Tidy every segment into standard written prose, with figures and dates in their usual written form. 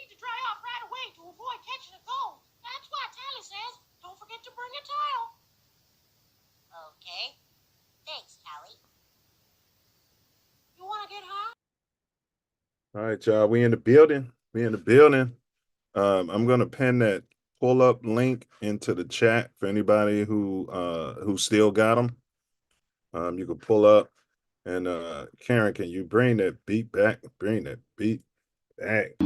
need to dry off right away to avoid catching a cold. That's why Tally says don't forget to bring a towel. Okay. Thanks, Tally. You want to get hot? All right, y'all. We in the building. I'm gonna pin that pull-up link into the chat for anybody who still got them. You can pull up and Karen, can you bring that beat back? Bring that beat back.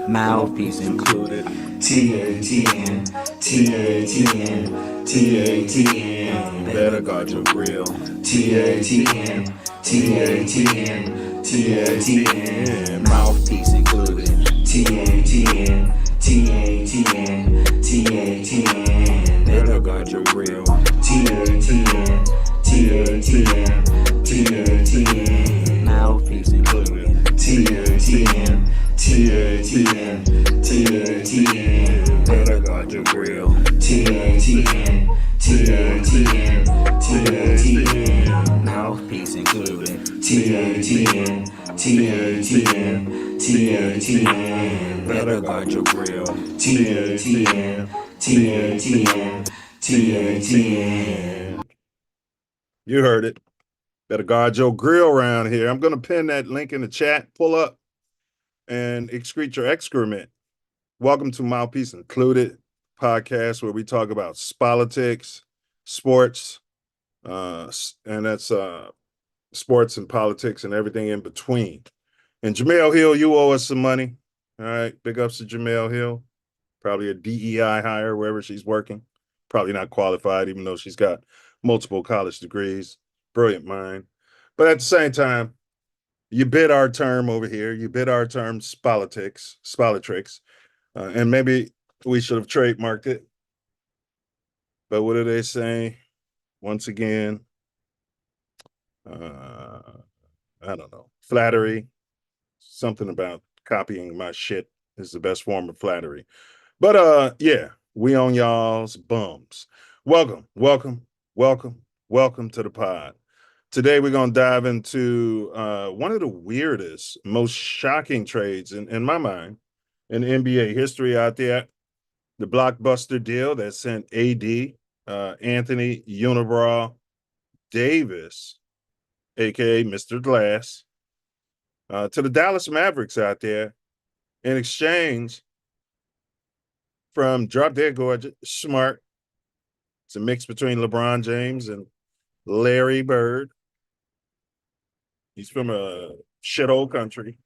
Mouthpiece included. TATN, TATN, TATN. Better guard your grill. TATN, TATN, TATN. Mouthpiece included. TATN, TATN, TATN. Better guard your grill. TATN, TATN, TATN. Mouthpiece included. TATN. TATN, TATN, better guard your grill. TATN, TATN, TATN, mouthpiece included. TATN, TATN, TATN, better guard your grill. TATN, TATN, TATN. You heard it. Better guard your grill around here. I'm gonna pin that link in the chat. Pull up and excrete your excrement. Welcome to Mouthpiece Included podcast, where we talk about politics, sports, and that's sports and politics and everything in between. And Jamel Hill, you owe us some money. All right, big ups to Jamel Hill. Probably a DEI hire wherever she's working. Probably not qualified, even though she's got multiple college degrees. Brilliant mind. But at the same time, you bid our term over here. You bid our term politics, and maybe we should have trademarked it. But what do they say? Once again, I don't know. Flattery, something about copying my shit is the best form of flattery. But yeah, we on y'all's bums. Welcome to the pod. Today, we're going to dive into one of the weirdest, most shocking trades in my mind in NBA history out there. The blockbuster deal that sent AD, Anthony Unibrow Davis, a.k.a. Mr. Glass, to the Dallas Mavericks out there in exchange from Drop Dead Gorgeous, Smart. It's a mix between LeBron James and Larry Bird. He's from a shithole country.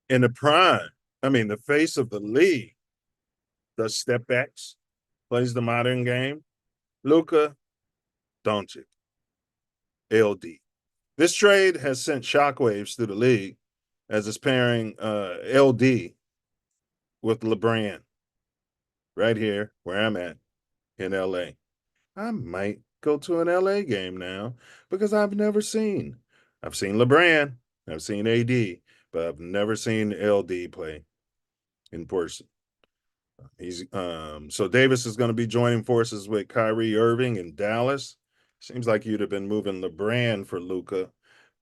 In the prime, the face of the league, does step backs, plays the modern game. Luka Doncic, LD. This trade has sent shockwaves through the league as it's pairing LD with LeBron right here where I'm at in LA. I might go to an LA game now because I've seen LeBron, I've seen AD, but I've never seen LD play in person. He's so Davis is going to be joining forces with Kyrie Irving in Dallas. Seems like you'd have been moving LeBron for Luka,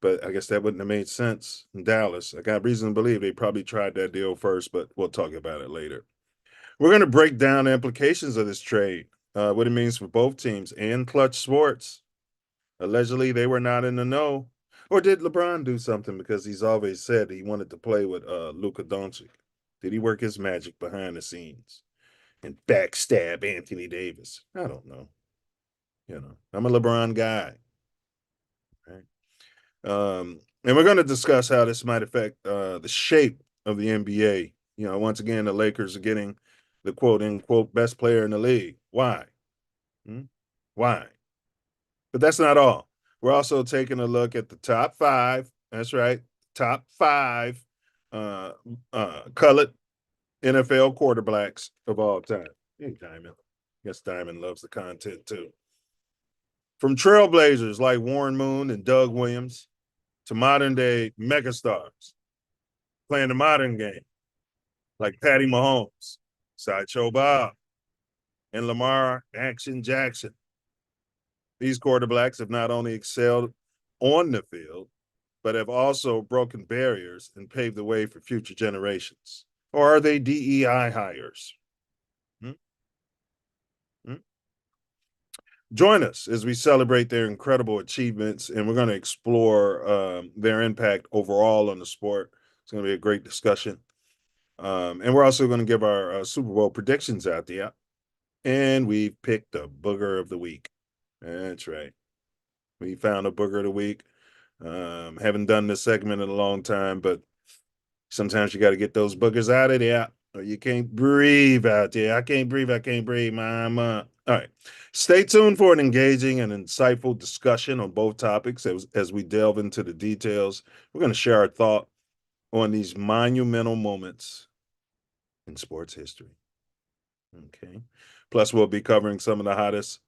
but I guess that wouldn't have made sense in Dallas. I got reason to believe they probably tried that deal first, but we'll talk about it later. We're going to break down the implications of this trade, what it means for both teams and Clutch Sports. Allegedly, they were not in the know. Or did LeBron do something because he's always said he wanted to play with Luka Doncic? Did he work his magic behind the scenes and backstab Anthony Davis? I don't know. I'm a LeBron guy. Right? And we're going to discuss how this might affect the shape of the NBA. Once again, the Lakers are getting the quote-unquote best player in the league. Why? Why? But that's not all. We're also taking a look at the top five. That's right. Top five colored NFL quarterbacks of all time. Hey, Diamond. Guess Diamond loves the content too. From trailblazers like Warren Moon and Doug Williams to modern day megastars playing the modern game like Patty Mahomes, Sideshow Bob, and Lamar Action Jackson. These quarterbacks have not only excelled on the field, but have also broken barriers and paved the way for future generations. Or are they DEI hires? Join us as we celebrate their incredible achievements, and we're going to explore their impact overall on the sport. It's going to be a great discussion. And we're also going to give our Super Bowl predictions out there. And we've picked a booger of the week. That's right. We found a booger of the week. Haven't done this segment in a long time, but sometimes you got to get those boogers out of there, or you can't breathe out there. I can't breathe, mama. All right. Stay tuned for an engaging and insightful discussion on both topics as we delve into the details. We're going to share our thought on these monumental moments in sports history. Okay. Plus, we'll be covering some of the hottest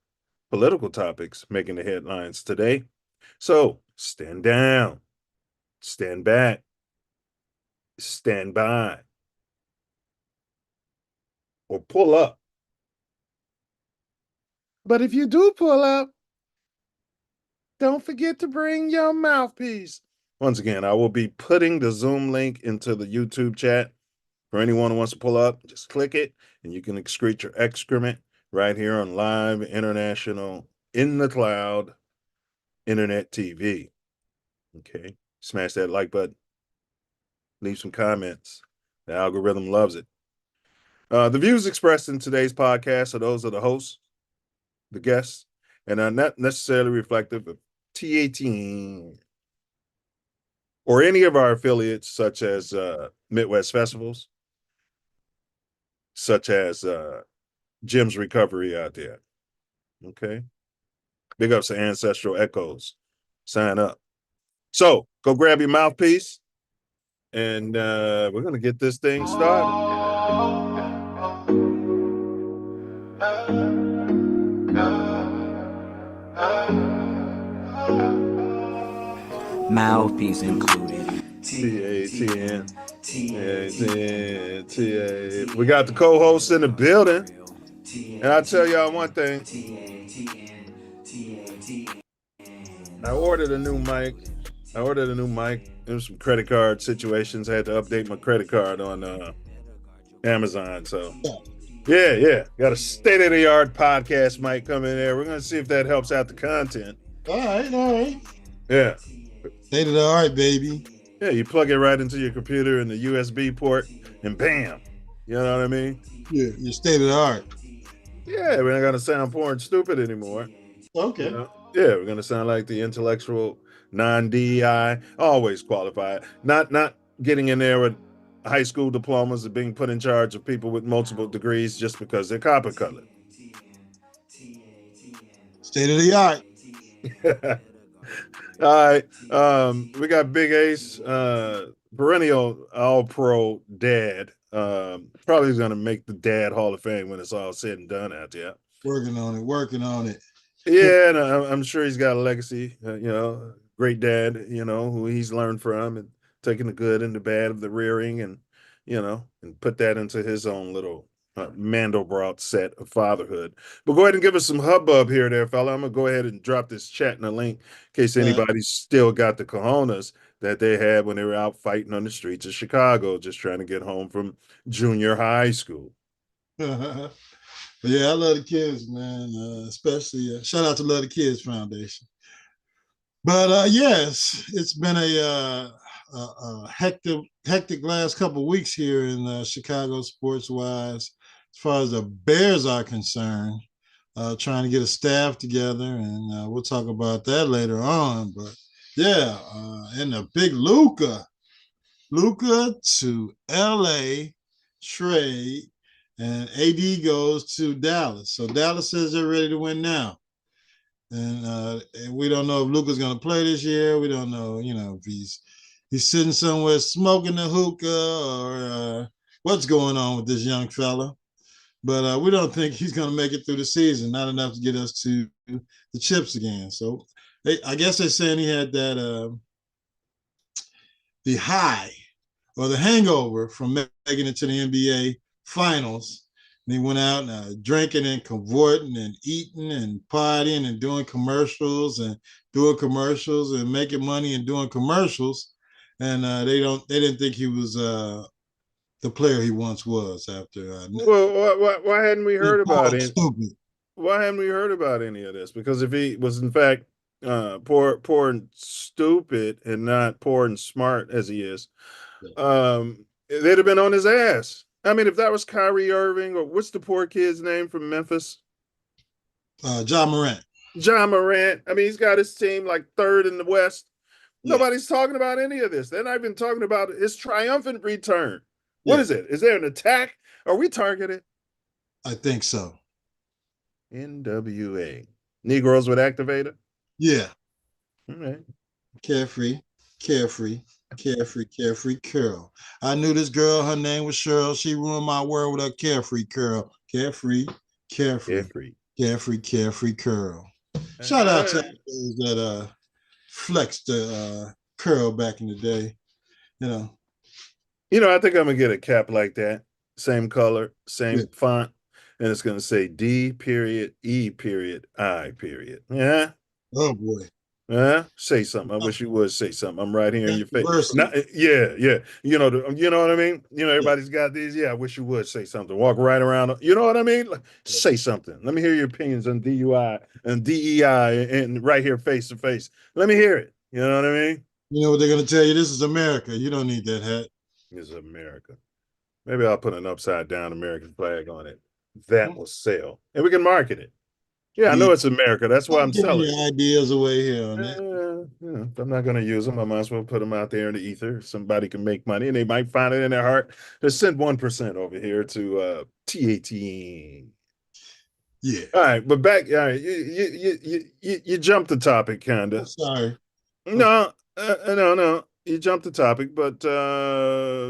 political topics making the headlines today. So stand down, stand back, stand by, or pull up. But if you do pull up, don't forget to bring your mouthpiece. Once again, I will be putting the Zoom link into the YouTube chat. For anyone who wants to pull up, just click it, and you can excrete your excrement right here on live international in the cloud internet TV. Okay, smash that like button. Leave some comments. The algorithm loves it. The views expressed in today's podcast are those of the hosts, the guests, and are not necessarily reflective of TATN or any of our affiliates, such as Midwest Festivals, such as Jim's Recovery out there. Okay. Big ups to Ancestral Echoes. Sign up. So go grab your mouthpiece, and we're going to get this thing started. Mouthpiece included. TATN. We got the co-hosts in the building. And I'll tell y'all one thing. I ordered a new mic. There's some credit card situations. I had to update my credit card on Amazon. So yeah. Got a state-of-the-art podcast mic coming in there. We're going to see if that helps out the content. All right. Yeah. State of the art, baby. Yeah, you plug it right into your computer in the USB port, and bam. You know what I mean? Yeah, you're state of the art. Yeah, we're not going to sound poor and stupid anymore. Okay. You know? Yeah, we're going to sound like the intellectual, non-DEI, always qualified. Not getting in there with high school diplomas and being put in charge of people with multiple degrees just because they're copper colored. State of the art. All right. We got Big Ace, perennial all-pro dad. Probably going to make the Dad Hall of Fame when it's all said and done out there. Working on it. Yeah, and I'm sure he's got a legacy, great dad, who he's learned from and taking the good and the bad of the rearing and put that into his own little Mandelbrot set of fatherhood. But go ahead and give us some hubbub here there, fella. I'm going to go ahead and drop this chat in a link in case anybody's still got the cojones that they had when they were out fighting on the streets of Chicago, just trying to get home from junior high school. Yeah, I love the kids, man. Especially shout out to Love the Kids Foundation. But yes, it's been a hectic last couple of weeks here in Chicago sports-wise, as far as the Bears are concerned. Trying to get a staff together, and we'll talk about that later on. But yeah, and the big Luka to LA trade. And AD goes to Dallas. So Dallas says they're ready to win now. And we don't know if Luka's going to play this year. We don't know, if he's sitting somewhere smoking the hookah or what's going on with this young fella. But we don't think he's going to make it through the season, not enough to get us to the chips again. So I guess they're saying he had that the high or the hangover from making it to the NBA Finals, And he went out drinking and cavorting and eating and partying and doing commercials and making money and doing commercials. And they didn't think he was the player he once was after. Well, why hadn't we heard about it? Stupid. Why hadn't we heard about any of this? Because if he was in fact poor and stupid and not poor and smart as he is, they'd have been on his ass. I mean, if that was Kyrie Irving, or what's the poor kid's name from Memphis? John Morant. John Morant. I mean, he's got his team like third in the West. Yeah. Nobody's talking about any of this. They're not even talking about his triumphant return. What is it? Is there an attack? Are we targeted? I think so. NWA. Negroes with activator? Yeah. All right. Carefree curl. I knew this girl, her name was Cheryl. She ruined my world with her carefree curl. Carefree curl. Shout out to those that flexed the curl back in the day. I think I'm gonna get a cap like that. Same color, same font, and it's gonna say D period E period I period. Yeah. Oh boy. Say something. I wish you would say something. I'm right here in your face. Yeah. You know what I mean? Everybody's got these. Yeah, I wish you would say something. Walk right around. You know what I mean? Like, say something. Let me hear your opinions on DUI and DEI and right here face to face. Let me hear it. You know what I mean? You know what they're gonna tell you? This is America. You don't need that hat. This is America. Maybe I'll put an upside down American flag on it. That will sell. And we can market it. Yeah, I know it's America. That's why I'm selling. Your ideas away here on that. If I'm not going to use them, I might as well put them out there in the ether. Somebody can make money, and they might find it in their heart to send 1% over here to TATN. Yeah. All right, but back. All right, you jumped the topic, kinda. Sorry. No. You jumped the topic, but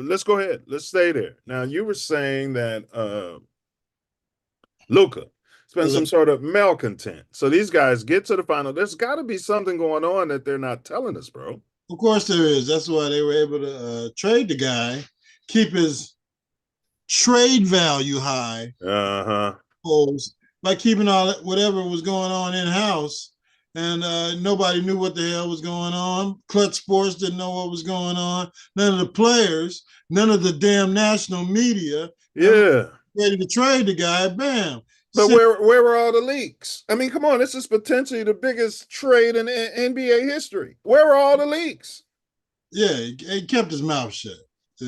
let's go ahead. Let's stay there. Now, you were saying that Luka. It's been some sort of malcontent. So these guys get to the final. There's got to be something going on that they're not telling us, bro. Of course there is. That's why they were able to trade the guy, keep his trade value high. By keeping all that, whatever was going on in-house. And nobody knew what the hell was going on. Clutch Sports didn't know what was going on. None of the players, none of the damn national media. Yeah. Ready to trade the guy, bam. But where were all the leaks? I mean, come on, this is potentially the biggest trade in NBA history. Where were all the leaks? Yeah, he kept his mouth shut. I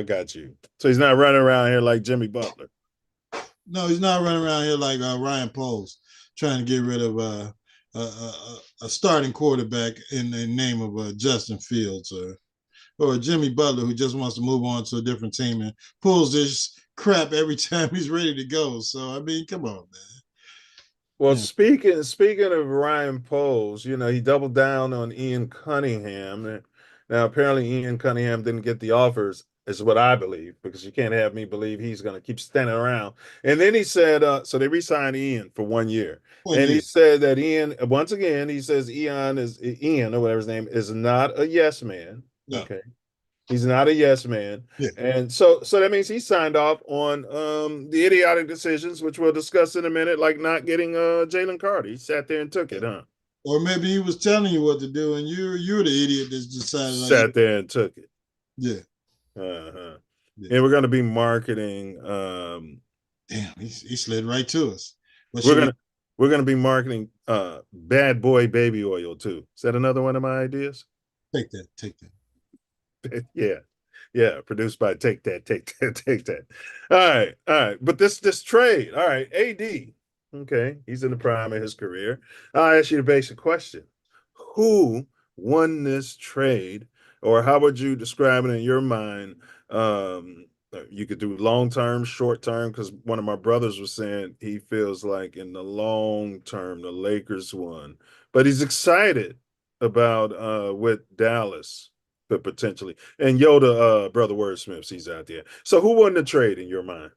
got you. So he's not running around here like Jimmy Butler. No, he's not running around here like Ryan Poles, trying to get rid of a starting quarterback in the name of Justin Fields or Jimmy Butler, who just wants to move on to a different team and pulls this crap every time he's ready to go. So, I mean, come on, man. Well, speaking of Ryan Poles, he doubled down on Ian Cunningham. Now, apparently, Ian Cunningham didn't get the offers, is what I believe, because you can't have me believe he's going to keep standing around. And then he said, so they re-signed Ian for 1 year. He said that Ian, once again, he says Ian, or whatever his name, is not a yes man. No. Okay. He's not a yes man. Yeah. And so that means he signed off on the idiotic decisions, which we'll discuss in a minute, like not getting Jalen Carter. He sat there and took it, huh? Or maybe he was telling you what to do, and you're the idiot that decided. Sat there and took it. Yeah. Yeah. And we're going to be marketing. Damn, he slid right to us. We're going to be marketing Bad Boy Baby Oil too. Is that another one of my ideas? Take that. Yeah. Produced by Take That. All right. But this trade, all right. AD, okay, he's in the prime of his career. I'll ask you the basic question: who won this trade, or how would you describe it in your mind? You could do long term, short term, because one of my brothers was saying he feels like in the long term the Lakers won, but he's excited about with Dallas. But potentially, and Yoda, brother Wordsmith, he's out there. So who won the trade in your mind?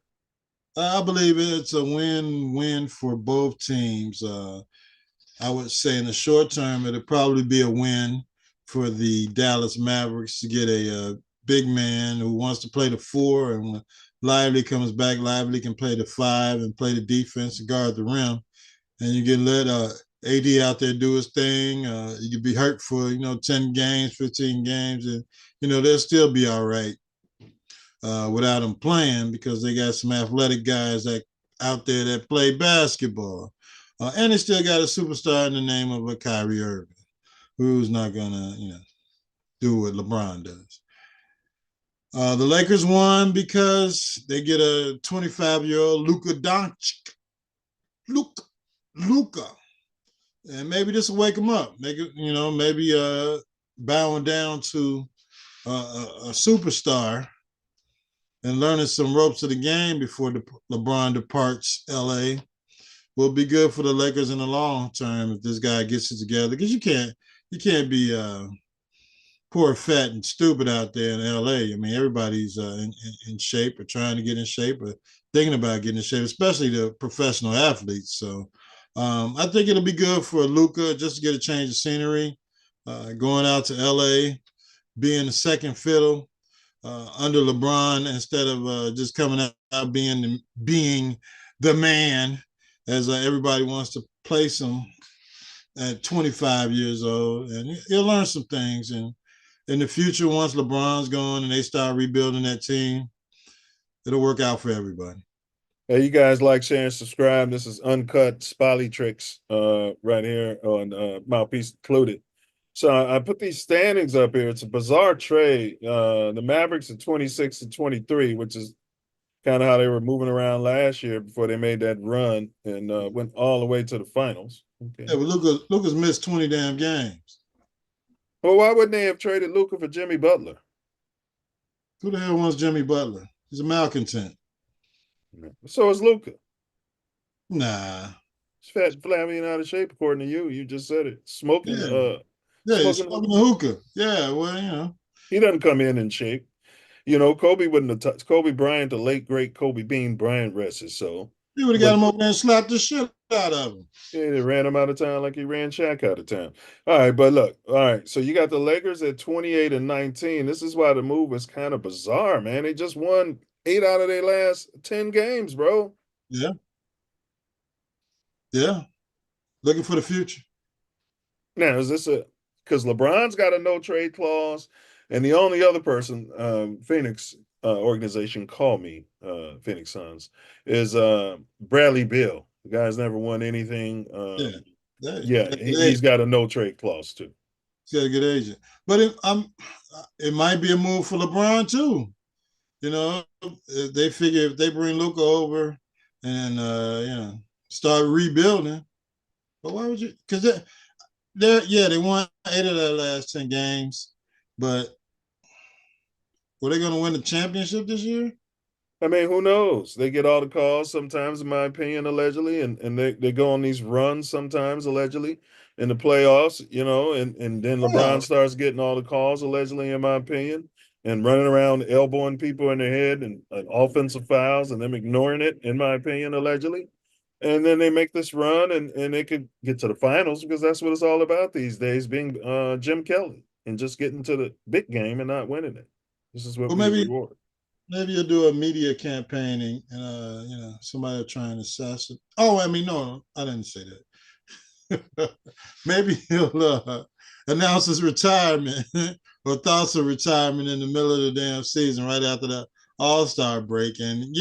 I believe it's a win-win for both teams. I would say in the short term, it'll probably be a win for the Dallas Mavericks to get a big man who wants to play the 4, and when Lively comes back, Lively can play the 5 and play the defense and guard the rim. And you can let AD out there do his thing. You could be hurt for 10 games, 15 games, and they'll still be all right without him playing, because they got some athletic guys that out there that play basketball. And they still got a superstar in the name of a Kyrie Irving, who's not gonna, do what LeBron does. The Lakers won because they get a 25-year-old Luka Doncic. Luka. And maybe this will wake him up. Maybe bowing down to a superstar and learning some ropes of the game before LeBron departs LA will be good for the Lakers in the long term if this guy gets it together. Because you can't be poor, fat, and stupid out there in LA. I mean, everybody's in shape or trying to get in shape or thinking about getting in shape, especially the professional athletes. So I think it'll be good for Luka just to get a change of scenery, going out to LA, being the second fiddle under LeBron instead of just coming out being the man, as everybody wants to place him at 25 years old. And he'll learn some things. And in the future, once LeBron's gone and they start rebuilding that team, it'll work out for everybody. Hey, you guys like, share, and subscribe. This is Uncut Spolly Tricks right here on Mouthpiece Included. So I put these standings up here. It's a bizarre trade. The Mavericks at 26 and 23, which is kind of how they were moving around last year before they made that run and went all the way to the finals. Okay. Yeah, but Luka's missed 20 damn games. Well, why wouldn't they have traded Luka for Jimmy Butler? Who the hell wants Jimmy Butler? He's a malcontent. So is Luka. Nah. He's fat, flabby, and out of shape, according to you. You just said it. Smoking. He's smoking a hookah. Yeah, well, He doesn't come in shape. Kobe wouldn't have Kobe Bryant, the late great Kobe Bean Bryant, rest his soul. He would have got him over there and slapped the shit out of him. Yeah, they ran him out of town like he ran Shaq out of town. All right, but look, all right. So you got the Lakers at 28 and 19. This is why the move is kind of bizarre, man. They just won 8 out of their last 10 games, bro. Yeah. Yeah. Looking for the future. Now, is this because LeBron's got a no trade clause, and the only other person, Phoenix organization called me, Phoenix Suns, is Bradley Beal. The guy's never won anything. He's got a no trade clause too. He's got a good agent, but it might be a move for LeBron too. They figure if they bring Luka over and start rebuilding, but why would you? Because they won 8 of their last 10 games, but were they going to win the championship this year? I mean, who knows? They get all the calls sometimes, in my opinion, allegedly, and they go on these runs sometimes, allegedly, in the playoffs, and then LeBron starts getting all the calls, allegedly, in my opinion, and running around elbowing people in their head and offensive fouls and them ignoring it, in my opinion, allegedly. And then they make this run and they could get to the finals, because that's what it's all about these days, being Jim Kelly and just getting to the big game and not winning it. This is what we reward. Maybe you'll do a media campaigning and somebody will try and assassinate. Oh, I mean, no, I didn't say that. Maybe he'll announce his retirement or thoughts of retirement in the middle of the damn season, right after the All-Star break. And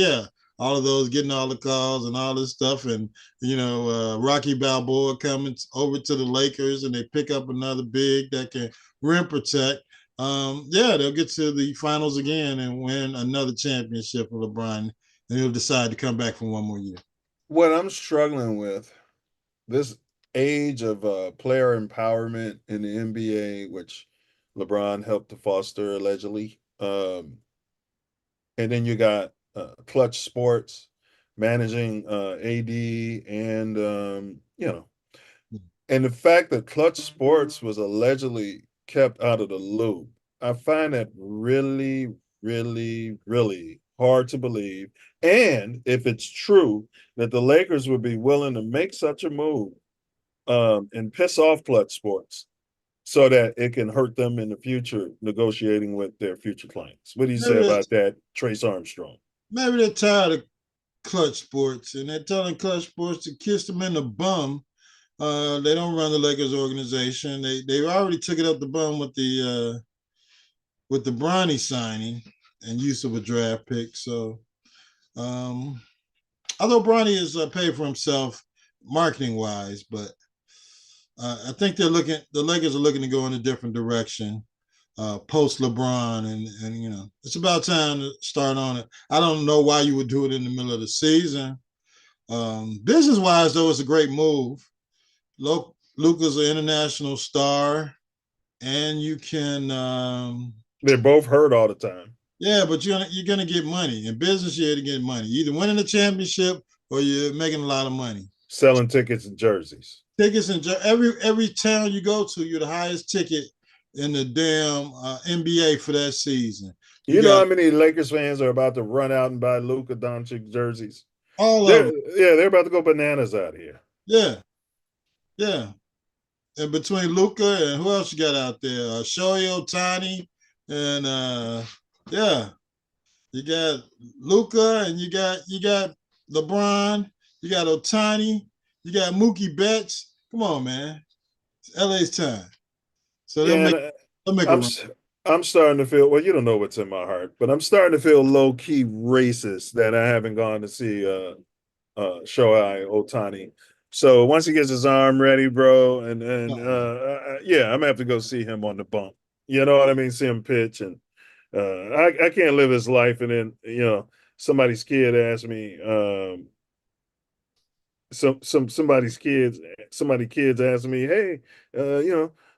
all of those getting all the calls and all this stuff, and Rocky Balboa coming over to the Lakers, and they pick up another big that can rim protect. They'll get to the finals again and win another championship for LeBron, and he'll decide to come back for one more year. What I'm struggling with, this age of player empowerment in the NBA, which LeBron helped to foster allegedly, and then you got Clutch Sports managing AD, and and the fact that Clutch Sports was allegedly kept out of the loop, I find that really, really, really hard to believe. And if it's true that the Lakers would be willing to make such a move and piss off Clutch Sports so that it can hurt them in the future negotiating with their future clients. What do you say Maybe about that, Trace Armstrong? maybe they're tired of Clutch Sports, and they're telling Clutch Sports to kiss them in the bum. They don't run the Lakers organization. They already took it up the bum with the Bronny signing and use of a draft pick. So, although Bronny is paid for himself marketing wise, but I think the Lakers are looking to go in a different direction post LeBron, and you know it's about time to start on it. I don't know why you would do it in the middle of the season. Business wise, though, it's a great move. Luka's an international star, and you can. They're both hurt all the time. Yeah, but you're gonna get money in business. You're to get money. You're either winning the championship or you're making a lot of money. Selling tickets and jerseys. Tickets in every town you go to, you're the highest ticket in the damn NBA for that season. You know how many Lakers fans are about to run out and buy Luka Doncic jerseys? All of them. Yeah, they're about to go bananas out here. Yeah. And between Luka and who else you got out there? Shohei Ohtani, and you got Luka, and you got LeBron, you got Ohtani, you got Mookie Betts. Come on, man. It's LA's time. So they'll make a run. I'm starting to feel, well, you don't know what's in my heart, but I'm starting to feel low-key racist that I haven't gone to see Shohei Ohtani. So once he gets his arm ready, bro, and yeah, I'm gonna have to go see him on the bump. You know what I mean? See him pitch, and I can't live his life. And then somebody's kid asked me, somebody's kids asked me, hey,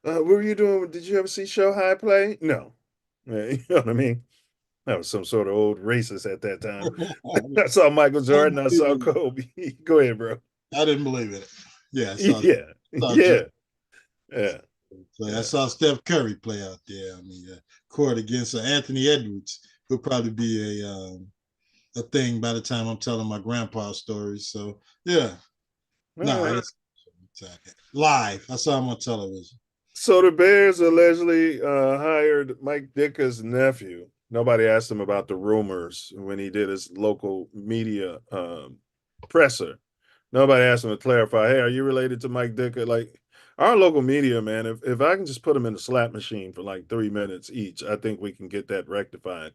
what were you doing? Did you ever see Shohei play? No, you know what I mean? I was some sort of old racist at that time. I saw Michael Jordan. I saw Kobe. Go ahead, bro. I didn't believe it. Yeah. I saw Steph Curry play out there. I mean, court against Anthony Edwards would probably be a thing by the time I'm telling my grandpa's stories. So yeah, it's live. I saw him on television. So the Bears allegedly hired Mike Ditka's nephew. Nobody asked him about the rumors when he did his local media presser. Nobody asked him to clarify, hey, are you related to Mike Ditka? Like, our local media, man, if I can just put them in the slap machine for like 3 minutes each, I think we can get that rectified.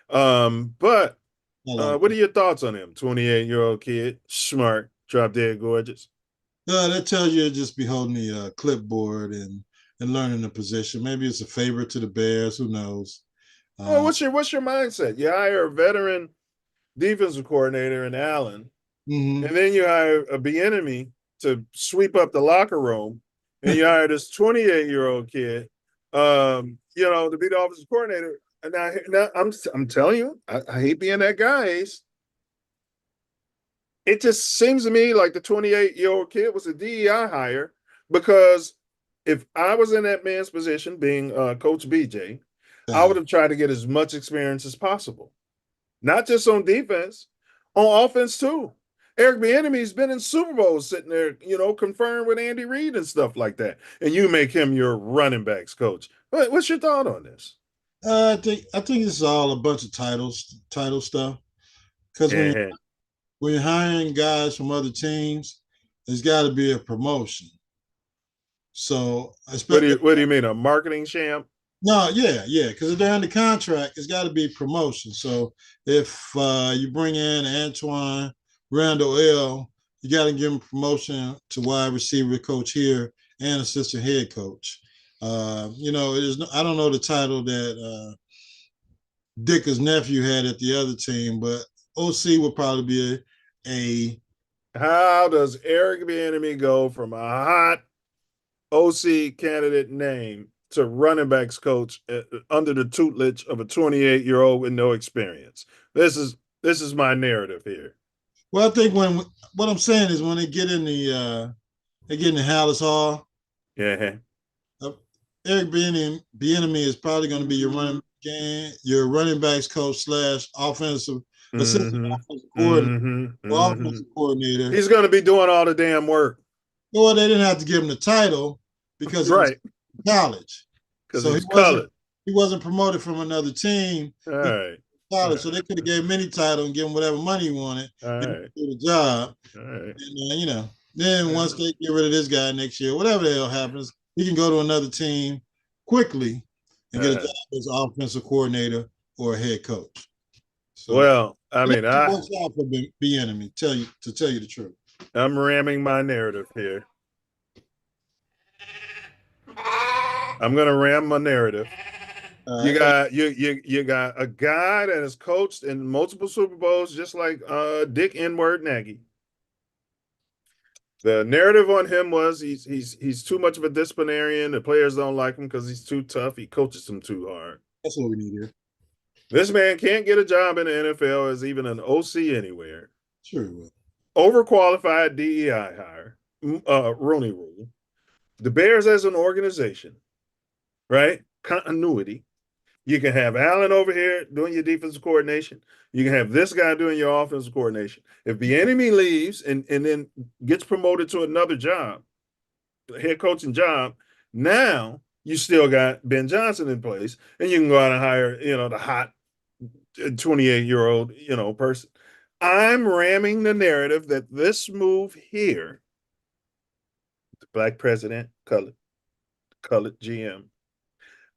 But what are your thoughts on him? 28-year-old kid, smart, drop dead gorgeous. That tells you to just be holding the clipboard and learning the position. Maybe it's a favor to the Bears. Who knows? Well, what's your mindset? You hire a veteran defensive coordinator in Allen, and then you hire a Bienemy to sweep up the locker room, and you hire this 28-year-old kid, to be the offensive coordinator. And now I'm telling you, I hate being that guy, Ace. It just seems to me like the 28-year-old kid was a DEI hire, because if I was in that man's position, being Coach BJ, I would have tried to get as much experience as possible, not just on defense, on offense too. Eric Bieniemy's been in Super Bowls sitting there, confirmed with Andy Reid and stuff like that, and you make him your running backs coach. What's your thought on this? I think this is all a bunch of title stuff, because when you're hiring guys from other teams, there's got to be a promotion. So, what do you mean, a marketing sham? No, yeah, because if they're under contract, it's got to be promotion. So if you bring in Antoine Randall L, you got to give him promotion to wide receiver coach here and assistant head coach. I don't know the title that Dicker's nephew had at the other team, but OC would probably be a. How does Eric Bieniemy go from a hot OC candidate name to running backs coach under the tutelage of a 28-year-old with no experience? This is my narrative here. Well, I think what I'm saying is when they get in the Hallis Hall, Eric Bieniemy is probably going to be your running backs coach / offensive assistant offensive coordinator. He's going to be doing all the damn work. Well, they didn't have to give him the title because college. Because So he's colored. he wasn't promoted from another team. All right. College, so they could have gave him any title and give him whatever money he wanted. All And right. do the job. All right. And, then once they get rid of this guy next year, whatever the hell happens, he can go to another team quickly and get a job as offensive coordinator or a head coach. So, well, I mean, it works out for Bienemy, to tell you the truth. I'm ramming my narrative here. I'm gonna ram my narrative. You got a guy that has coached in multiple Super Bowls, just like Dick N-word Nagy. The narrative on him was he's too much of a disciplinarian. The players don't like him because he's too tough. He coaches them too hard. That's what we need here. This man can't get a job in the NFL as even an OC anywhere. Sure. Overqualified DEI hire. Rooney Rule. The Bears as an organization, right? Continuity. You can have Allen over here doing your defensive coordination. You can have this guy doing your offensive coordination. If the enemy leaves and then gets promoted to another job, head coaching job, now you still got Ben Johnson in place, and you can go out and hire, the hot 28-year-old, person. I'm ramming the narrative that this move here, the black president, colored GM,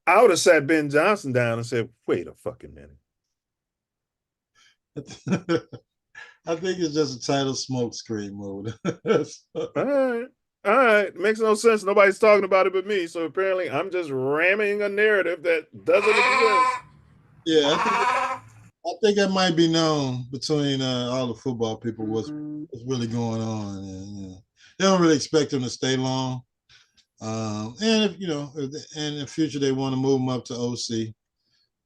I would have sat Ben Johnson down and said, wait a fucking minute. I think it's just a title smoke screen mode. All right. Makes no sense. Nobody's talking about it but me. So apparently I'm just ramming a narrative that doesn't exist. Yeah, I think that might be known between all the football people what's really going on. And, they don't really expect him to stay long. And if in the future they want to move him up to OC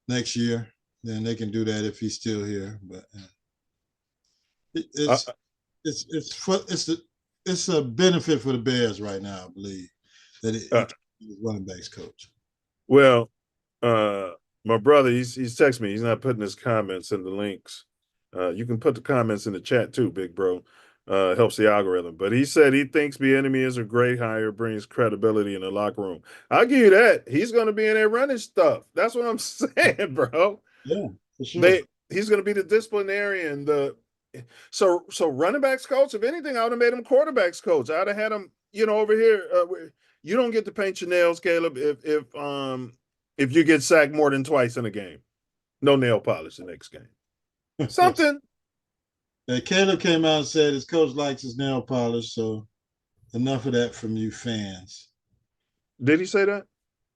next year, then they can do that if he's still here. But it's a benefit for the Bears right now, I believe, that he's running backs coach. Well, my brother, he's texting me. He's not putting his comments in the links. You can put the comments in the chat too, big bro. Helps the algorithm. But he said he thinks Bienemy is a great hire, brings credibility in the locker room. I'll give you that. He's going to be in there running stuff. That's what I'm saying, bro. Yeah, for sure. He's going to be the disciplinarian. So running backs coach, if anything, I would have made him quarterbacks coach. I'd have had him, over here. You don't get to paint your nails, Caleb, if you get sacked more than twice in a game. No nail polish the next game. Something. Caleb came out and said his coach likes his nail polish, so enough of that from you fans. Did he say that?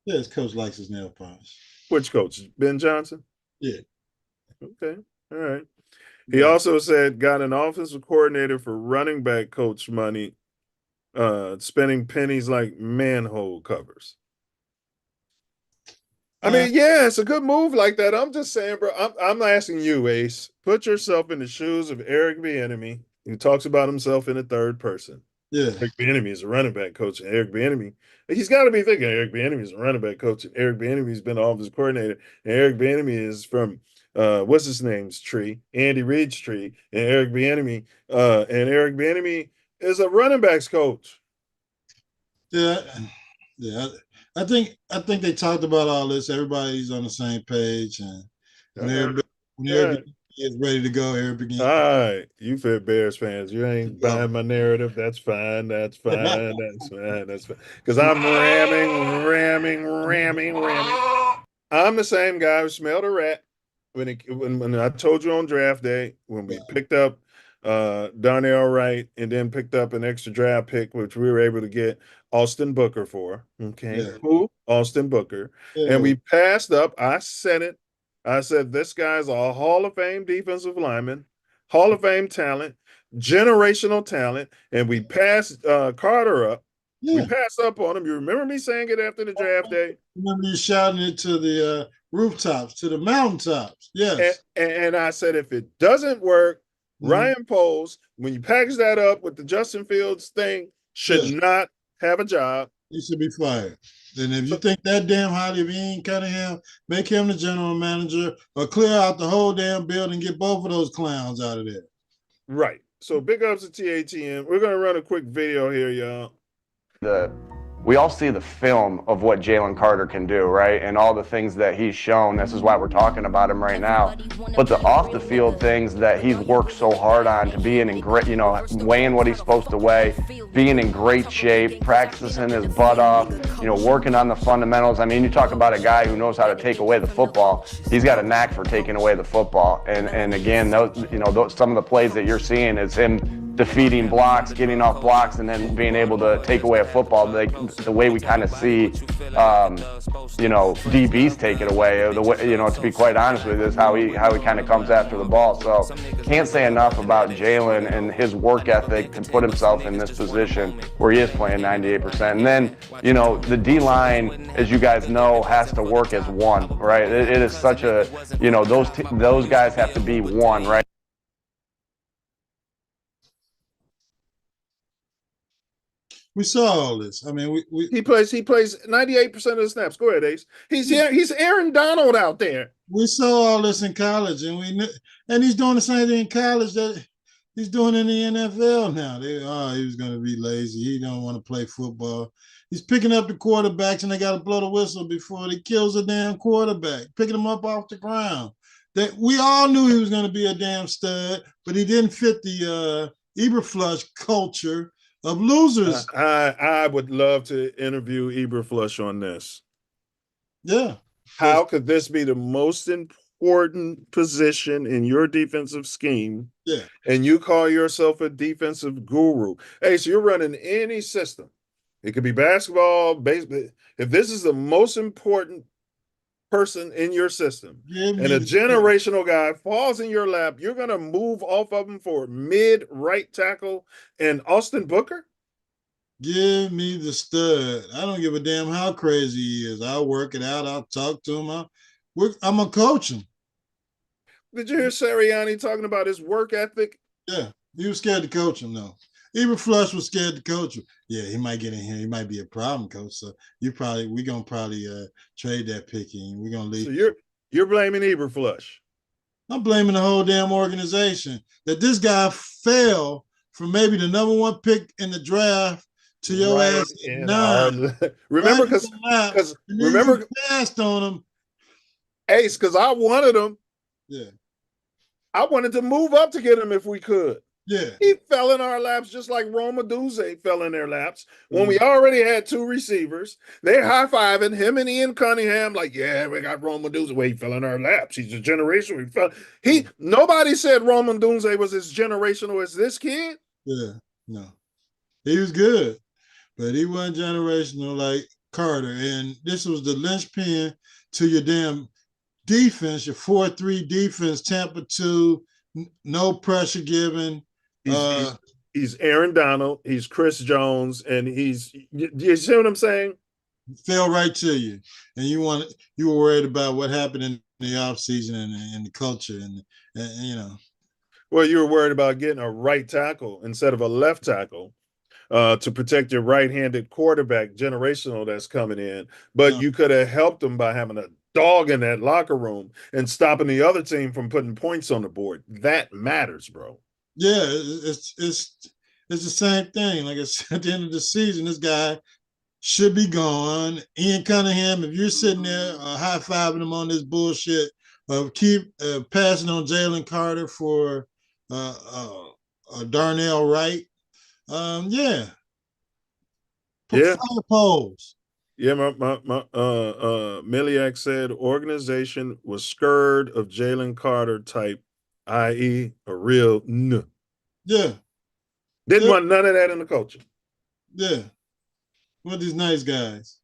Yeah, his coach likes his nail polish. Which coach? Ben Johnson? Yeah. Okay. All right. He also said got an offensive coordinator for running back coach money, spending pennies like manhole covers. I mean, yeah, it's a good move like that. I'm just saying, bro, I'm asking you, Ace, put yourself in the shoes of Eric Bienemy, who talks about himself in the third person. Yeah. Eric Bienemy is a running back coach, and Eric Bienemy, he's got to be thinking Eric Bienemy is a running back coach, and Eric Bienemy has been offensive coordinator, and Eric Bienemy is from what's his name's tree, Andy Reid's tree, and Eric Bienemy is a running backs coach. Yeah. I think they talked about all this. Everybody's on the same page, and when everybody is ready to go, everybody. All right, you fit Bears fans. You ain't buying my narrative. That's fine. That's fine. Because I'm ramming. I'm the same guy who smelled a rat when I told you on draft day when we picked up Darnell Wright and then picked up an extra draft pick, which we were able to get Austin Booker for. Okay. Yeah. Who? Austin Booker. Yeah. And we passed up. I said it. I said, this guy's a Hall of Fame defensive lineman, Hall of Fame talent, generational talent. And we passed Carter up. Yeah. We passed up on him. You remember me saying it after the draft day? I remember you shouting it to the rooftops, to the mountaintops. Yes. And I said, if it doesn't work, Ryan Poles, when you package that up with the Justin Fields thing, should not have a job. He should be fired. And if you think that damn highly of Ian Cunningham, make him the general manager or clear out the whole damn building, get both of those clowns out of there. Right. So big ups to TATN. We're going to run a quick video here, y'all. That we all see the film of what Jalen Carter can do, right? And all the things that he's shown. This is why we're talking about him right now. But the off the field things that he's worked so hard on to being in great, weighing what he's supposed to weigh, being in great shape, practicing his butt off, working on the fundamentals. I mean, you talk about a guy who knows how to take away the football. He's got a knack for taking away the football. And again, some of the plays that you're seeing is him defeating blocks, getting off blocks, and then being able to take away a football. The way we kind of see, DBs take it away. The way, to be quite honest with you, is how he kind of comes after the ball. So can't say enough about Jalen and his work ethic to put himself in this position where he is playing 98%. And then, the D-line, as you guys know, has to work as one, right? It is such a, those guys have to be one, right? We saw all this. I mean, he plays 98% of the snaps. Go ahead, Ace. He's Aaron Donald out there. We saw all this in college, and he's doing the same thing in college that he's doing in the NFL now. He was going to be lazy. He don't want to play football. He's picking up the quarterbacks, and they got to blow the whistle before he kills a damn quarterback, picking him up off the ground. That we all knew he was going to be a damn stud, but he didn't fit the Eberflush culture of losers. I would love to interview Eberflush on this. Yeah. How could this be the most important position in your defensive scheme? Yeah. And you call yourself a defensive guru. Hey, so you're running any system. It could be basketball, baseball. If this is the most important person in your system and a generational guy falls in your lap, you're going to move off of him for mid right tackle and Austin Booker? Give me the stud. I don't give a damn how crazy he is. I'll work it out. I'll talk to him. I'm going to coach him. Did you hear Sirianni talking about his work ethic? Yeah, he was scared to coach him, though. Eberflush was scared to coach him. Yeah, he might get in here. He might be a problem, coach. So we're gonna trade that pick in. We're gonna leave. So you're blaming Eberflush. I'm blaming the whole damn organization that this guy fell from maybe the number one pick in the draft to your ass 9. Remember, because remember passed on him. Ace, because I wanted him. Yeah. I wanted to move up to get him if we could. Yeah. He fell in our laps just like Roma Duze fell in their laps when we already had 2 receivers. They're high-fiving him and Ian Cunningham like, yeah, we got Roma Duze. Well, he fell in our laps. He's a generation. Nobody said Roma Duze was as generational as this kid. Yeah, no. He was good, but he wasn't generational like Carter. And this was the linchpin to your damn defense, your 4-3 defense, Tampa 2, no pressure given. He's Aaron Donald, he's Chris Jones, and you see what I'm saying? Fell right to you. And you were worried about what happened in the offseason and the culture and Well, you were worried about getting a right tackle instead of a left tackle to protect your right-handed quarterback generational that's coming in. But you could have helped them by having a dog in that locker room and stopping the other team from putting points on the board. That matters, bro. Yeah, it's the same thing. Like I said, at the end of the season, this guy should be gone. Ian Cunningham, if you're sitting there high-fiving him on this bullshit of keep passing on Jalen Carter for Darnell Wright, yeah. Yeah. Fire poles. Yeah, my Miliak said organization was scared of Jalen Carter type, i.e. a real n. Yeah. Didn't want none of that in the culture. Yeah. Want these nice guys.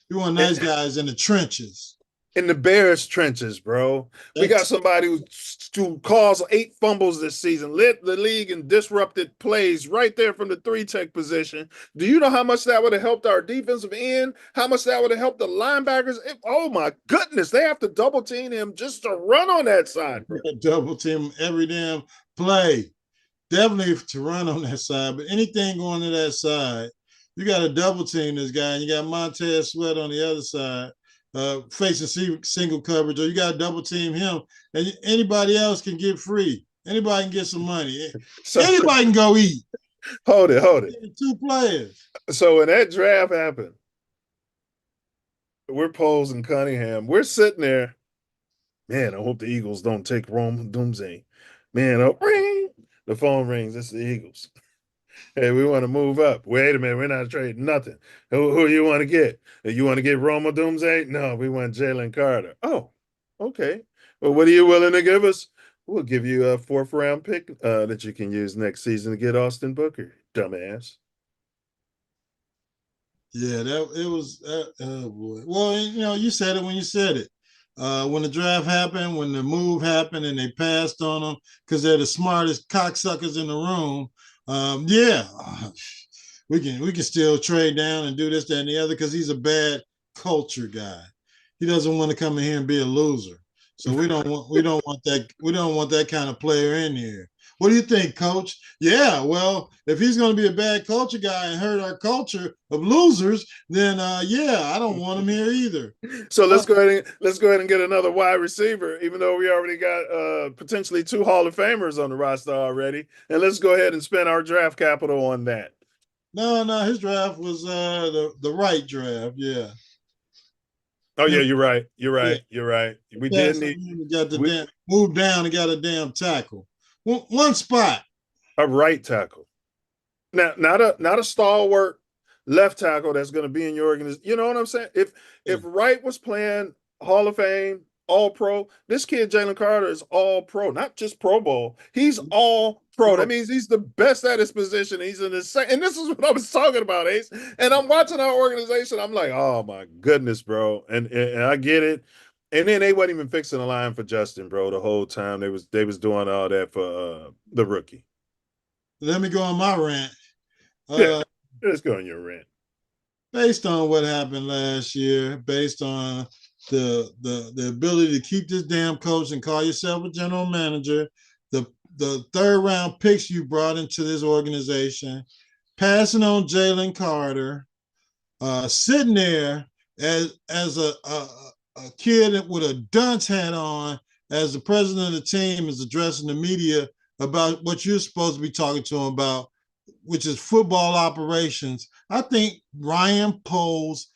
You want nice guys in the trenches. In the Bears trenches, bro. We got somebody who caused 8 fumbles this season, led the league in disrupted plays right there from the 3-tech position. Do you know how much that would have helped our defensive end? How much that would have helped the linebackers? Oh, my goodness. They have to double team him just to run on that side, bro. Double team every damn play. Definitely to run on that side. But anything going to that side, you got to double team this guy. And you got Montez Sweat on the other side. Facing single coverage, or you got to double team him, and anybody else can get free. Anybody can get some money. Anybody can go eat. Hold it. 2 players. So when that draft happened, we're Poles and Cunningham. We're sitting there. Man, I hope the Eagles don't take Rome Doomsday. Man, ring. The phone rings. It's the Eagles. Hey, we want to move up. Wait a minute, we're not trading nothing. Who you want to get? You want to get Roma Doomsday? No, we want Jalen Carter. Oh, okay. Well, what are you willing to give us? We'll give you a 4th round pick that you can use next season to get Austin Booker, dumbass. Yeah, that it was. Oh boy. Well, you said it when you said it. When the draft happened, when the move happened, and they passed on them because they're the smartest cocksuckers in the room. Yeah, we can still trade down and do this, that, and the other because he's a bad culture guy. He doesn't want to come in here and be a loser. So we don't want that kind of player in here. What do you think, Coach? Yeah, well, if he's going to be a bad culture guy and hurt our culture of losers, then yeah, I don't want him here either. So let's go ahead and get another wide receiver, even though we already got potentially 2 Hall of Famers on the roster already, and let's go ahead and spend our draft capital on that. No, his draft was the right draft. Yeah. Oh yeah, you're right. You're right. We did need move down and got a damn tackle. One spot. A right tackle. Now, not a stalwart left tackle that's going to be in your organization. You know what I'm saying? If Wright was playing Hall of Fame, All Pro, this kid Jalen Carter is All Pro, not just Pro Bowl. He's All Pro. That means he's the best at his position. He's in his second. And this is what I was talking about, Ace. And I'm watching our organization. I'm like, oh my goodness, bro. And I get it. And then they wasn't even fixing the line for Justin, bro. The whole time they was doing all that for the rookie. Let me go on my rant. Yeah, let's go on your rant. Based on what happened last year, based on the ability to keep this damn coach and call yourself a general manager, the 3rd round picks you brought into this organization, passing on Jalen Carter, sitting there as a kid with a dunce hat on, as the president of the team is addressing the media about what you're supposed to be talking to him about, which is football operations. I think Ryan Poles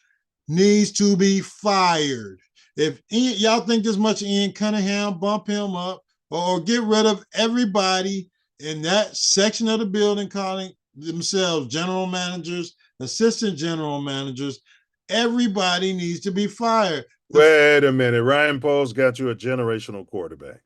needs to be fired. If y'all think this much of Ian Cunningham, bump him up or get rid of everybody in that section of the building calling themselves general managers, assistant general managers. Everybody needs to be fired. Wait a minute. Ryan Poles got you a generational quarterback.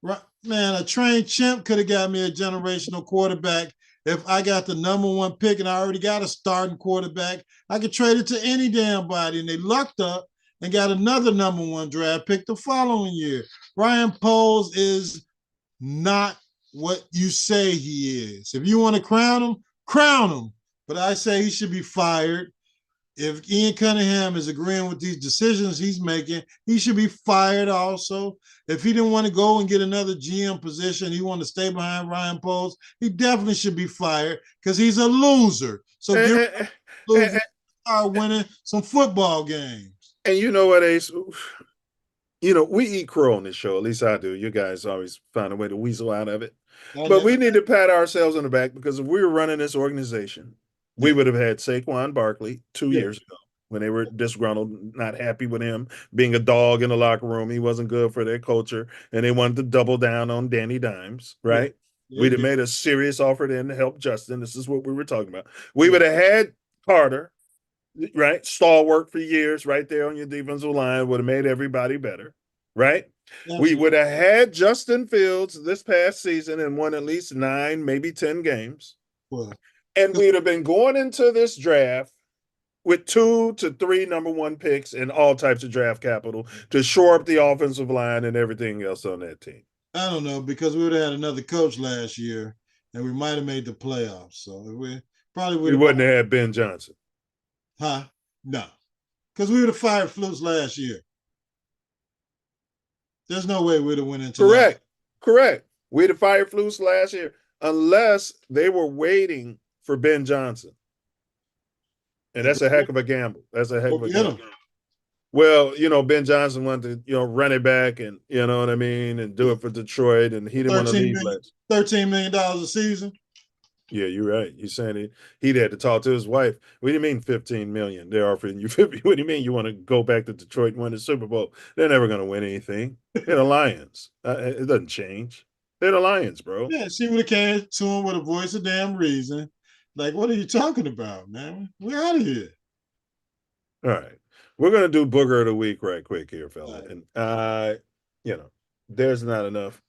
Right, man, a trained chimp could have got me a generational quarterback. If I got the number 1 pick and I already got a starting quarterback, I could trade it to any damn body. And they lucked up and got another number 1 draft pick the following year. Ryan Poles is not what you say he is. If you want to crown him, crown him. But I say he should be fired. If Ian Cunningham is agreeing with these decisions he's making, he should be fired also. If he didn't want to go and get another GM position, he wanted to stay behind Ryan Poles, he definitely should be fired because he's a loser. So start winning some football games. And you know what, Ace? We eat crow on this show. At least I do. You guys always find a way to weasel out of it. But we need to pat ourselves on the back because if we were running this organization, we would have had Saquon Barkley 2 years ago when they were disgruntled, not happy with him being a dog in the locker room. He wasn't good for their culture, and they wanted to double down on Danny Dimes, right? We'd have made a serious offer then to help Justin. This is what we were talking about. We would have had Carter, right? Stalwart for years right there on your defensive line, would have made everybody better, right? We would have had Justin Fields this past season and won at least 9, maybe 10 games. And we'd have been going into this draft with 2 to 3 number 1 picks and all types of draft capital to shore up the offensive line and everything else on that team. I don't know, because we would have had another coach last year and we might have made the playoffs. So we probably would have. We wouldn't have had Ben Johnson. Huh? No. Because we would have fired Flutes last year. There's no way we'd have went into Correct. We'd have fired Flutes last year unless they were waiting for Ben Johnson. And that's a heck of a gamble. Well, Ben Johnson wanted to, run it back and, you know what I mean, and do it for Detroit, and he didn't want to leave last. $13 million a season? Yeah, you're right. You're saying he'd had to talk to his wife. What do you mean 15 million? They're offering you 50. What do you mean you want to go back to Detroit and win the Super Bowl? They're never going to win anything. They're the Lions. It doesn't change. They're the Lions, bro. Yeah, she would have came to him with a voice of damn reason. Like, what are you talking about, man? We're out of here. All right. We're going to do Booger of the Week right quick here, fella. Right. And, there's not enough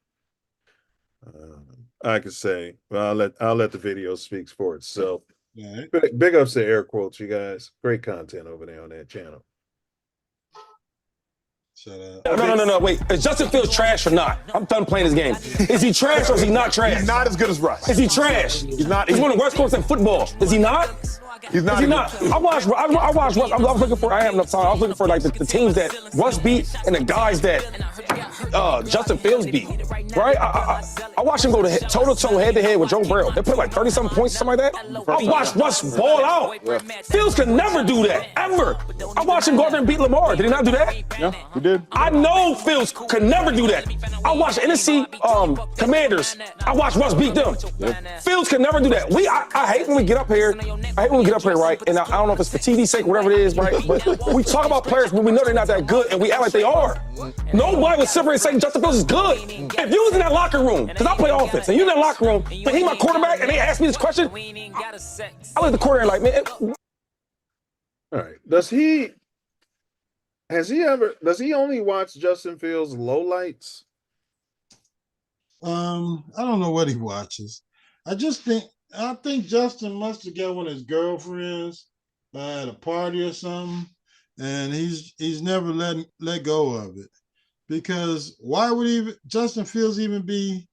I could say. Well, I'll let the video speak for itself. Right. Big ups to Air Quotes, you guys. Great content over there on that channel. Shut up. No. Wait, is Justin Fields trash or not? I'm done playing this game. Is he trash or is he not trash? He's not as good as Russ. Is he trash? He's not. He's one of the worst coaches in football. Is he not? He's not. Is he not? I watched Russ. I was looking for. I have enough time. I was looking for like the teams that Russ beat and the guys that Justin Fields beat. Right? I watched him go toe-to-toe, head-to-head with Joe Burrow. They put like 30-something points, something like that. I watched Russ ball out. Yeah. Fields could never do that, ever. I watched him go out there and beat Lamar. Did he not do that? Yeah, he did. I know Fields could never do that. I watched NFC Commanders. I watched Russ beat them. Yeah. Fields could never do that. I hate when we get up here. Right? And I don't know if it's for TV sake, whatever it is, right? But we talk about players when we know they're not that good, and we act like they are. Nobody would separate saying Justin Fields is good. If you was in that locker room, because I play offense, and you in that locker room, but he my quarterback, and they ask me this question, I look at the quarterback like, man. All right. Does he only watch Justin Fields' lowlights? I don't know what he watches. I think Justin must have got one of his girlfriends at a party or something, and he's never let go of it. Because why would Justin Fields even be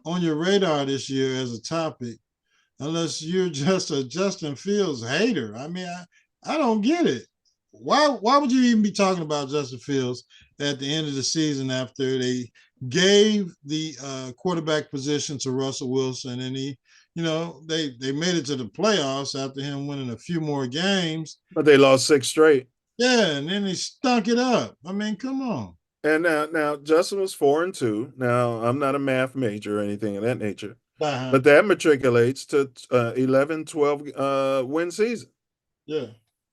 on your radar this year as a topic unless you're just a Justin Fields hater? I mean, I don't get it. Why would you even be talking about Justin Fields at the end of the season after they gave the quarterback position to Russell Wilson, and they made it to the playoffs after him winning a few more games. But they lost 6 straight. Yeah, and then they stunk it up. I mean, come on. And now Justin was 4-2. Now, I'm not a math major or anything of that nature, but that matriculates to 11-12 win season. Yeah.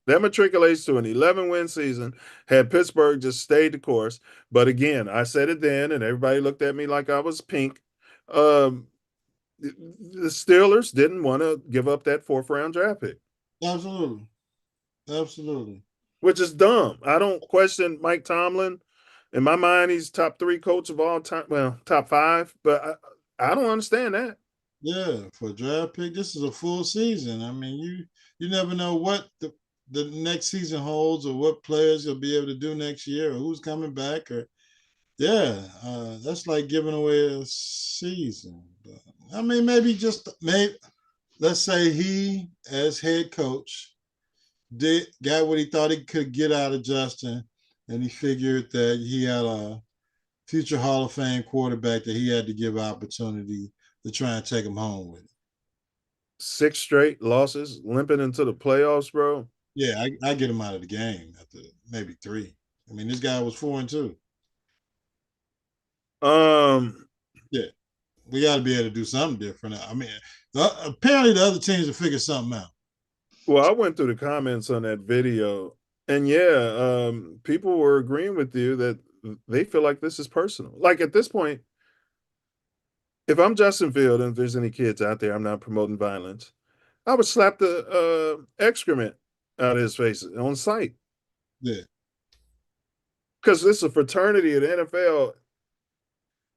That matriculates to an 11-win season had Pittsburgh just stayed the course. But again, I said it then, and everybody looked at me like I was pink. The Steelers didn't want to give up that 4th-round draft pick. Absolutely. Which is dumb. I don't question Mike Tomlin. In my mind, he's top 3 coach of all time. Well, top 5, but I don't understand that. Yeah, for a draft pick, this is a full season. I mean, you never know what the next season holds or what players you'll be able to do next year or who's coming back. That's like giving away a season. But, I mean, maybe let's say he, as head coach, got what he thought he could get out of Justin, and he figured that he had a future Hall of Fame quarterback that he had to give opportunity to try and take him home with it. 6 straight losses, limping into the playoffs, bro. Yeah, I get him out of the game after maybe 3. I mean, this guy was 4-2. Yeah, we got to be able to do something different. I mean, apparently the other teams have figured something out. Well, I went through the comments on that video, and people were agreeing with you that they feel like this is personal. Like at this point, if I'm Justin Field and if there's any kids out there, I'm not promoting violence, I would slap the excrement out of his face on sight. Yeah. Because this is a fraternity of the NFL,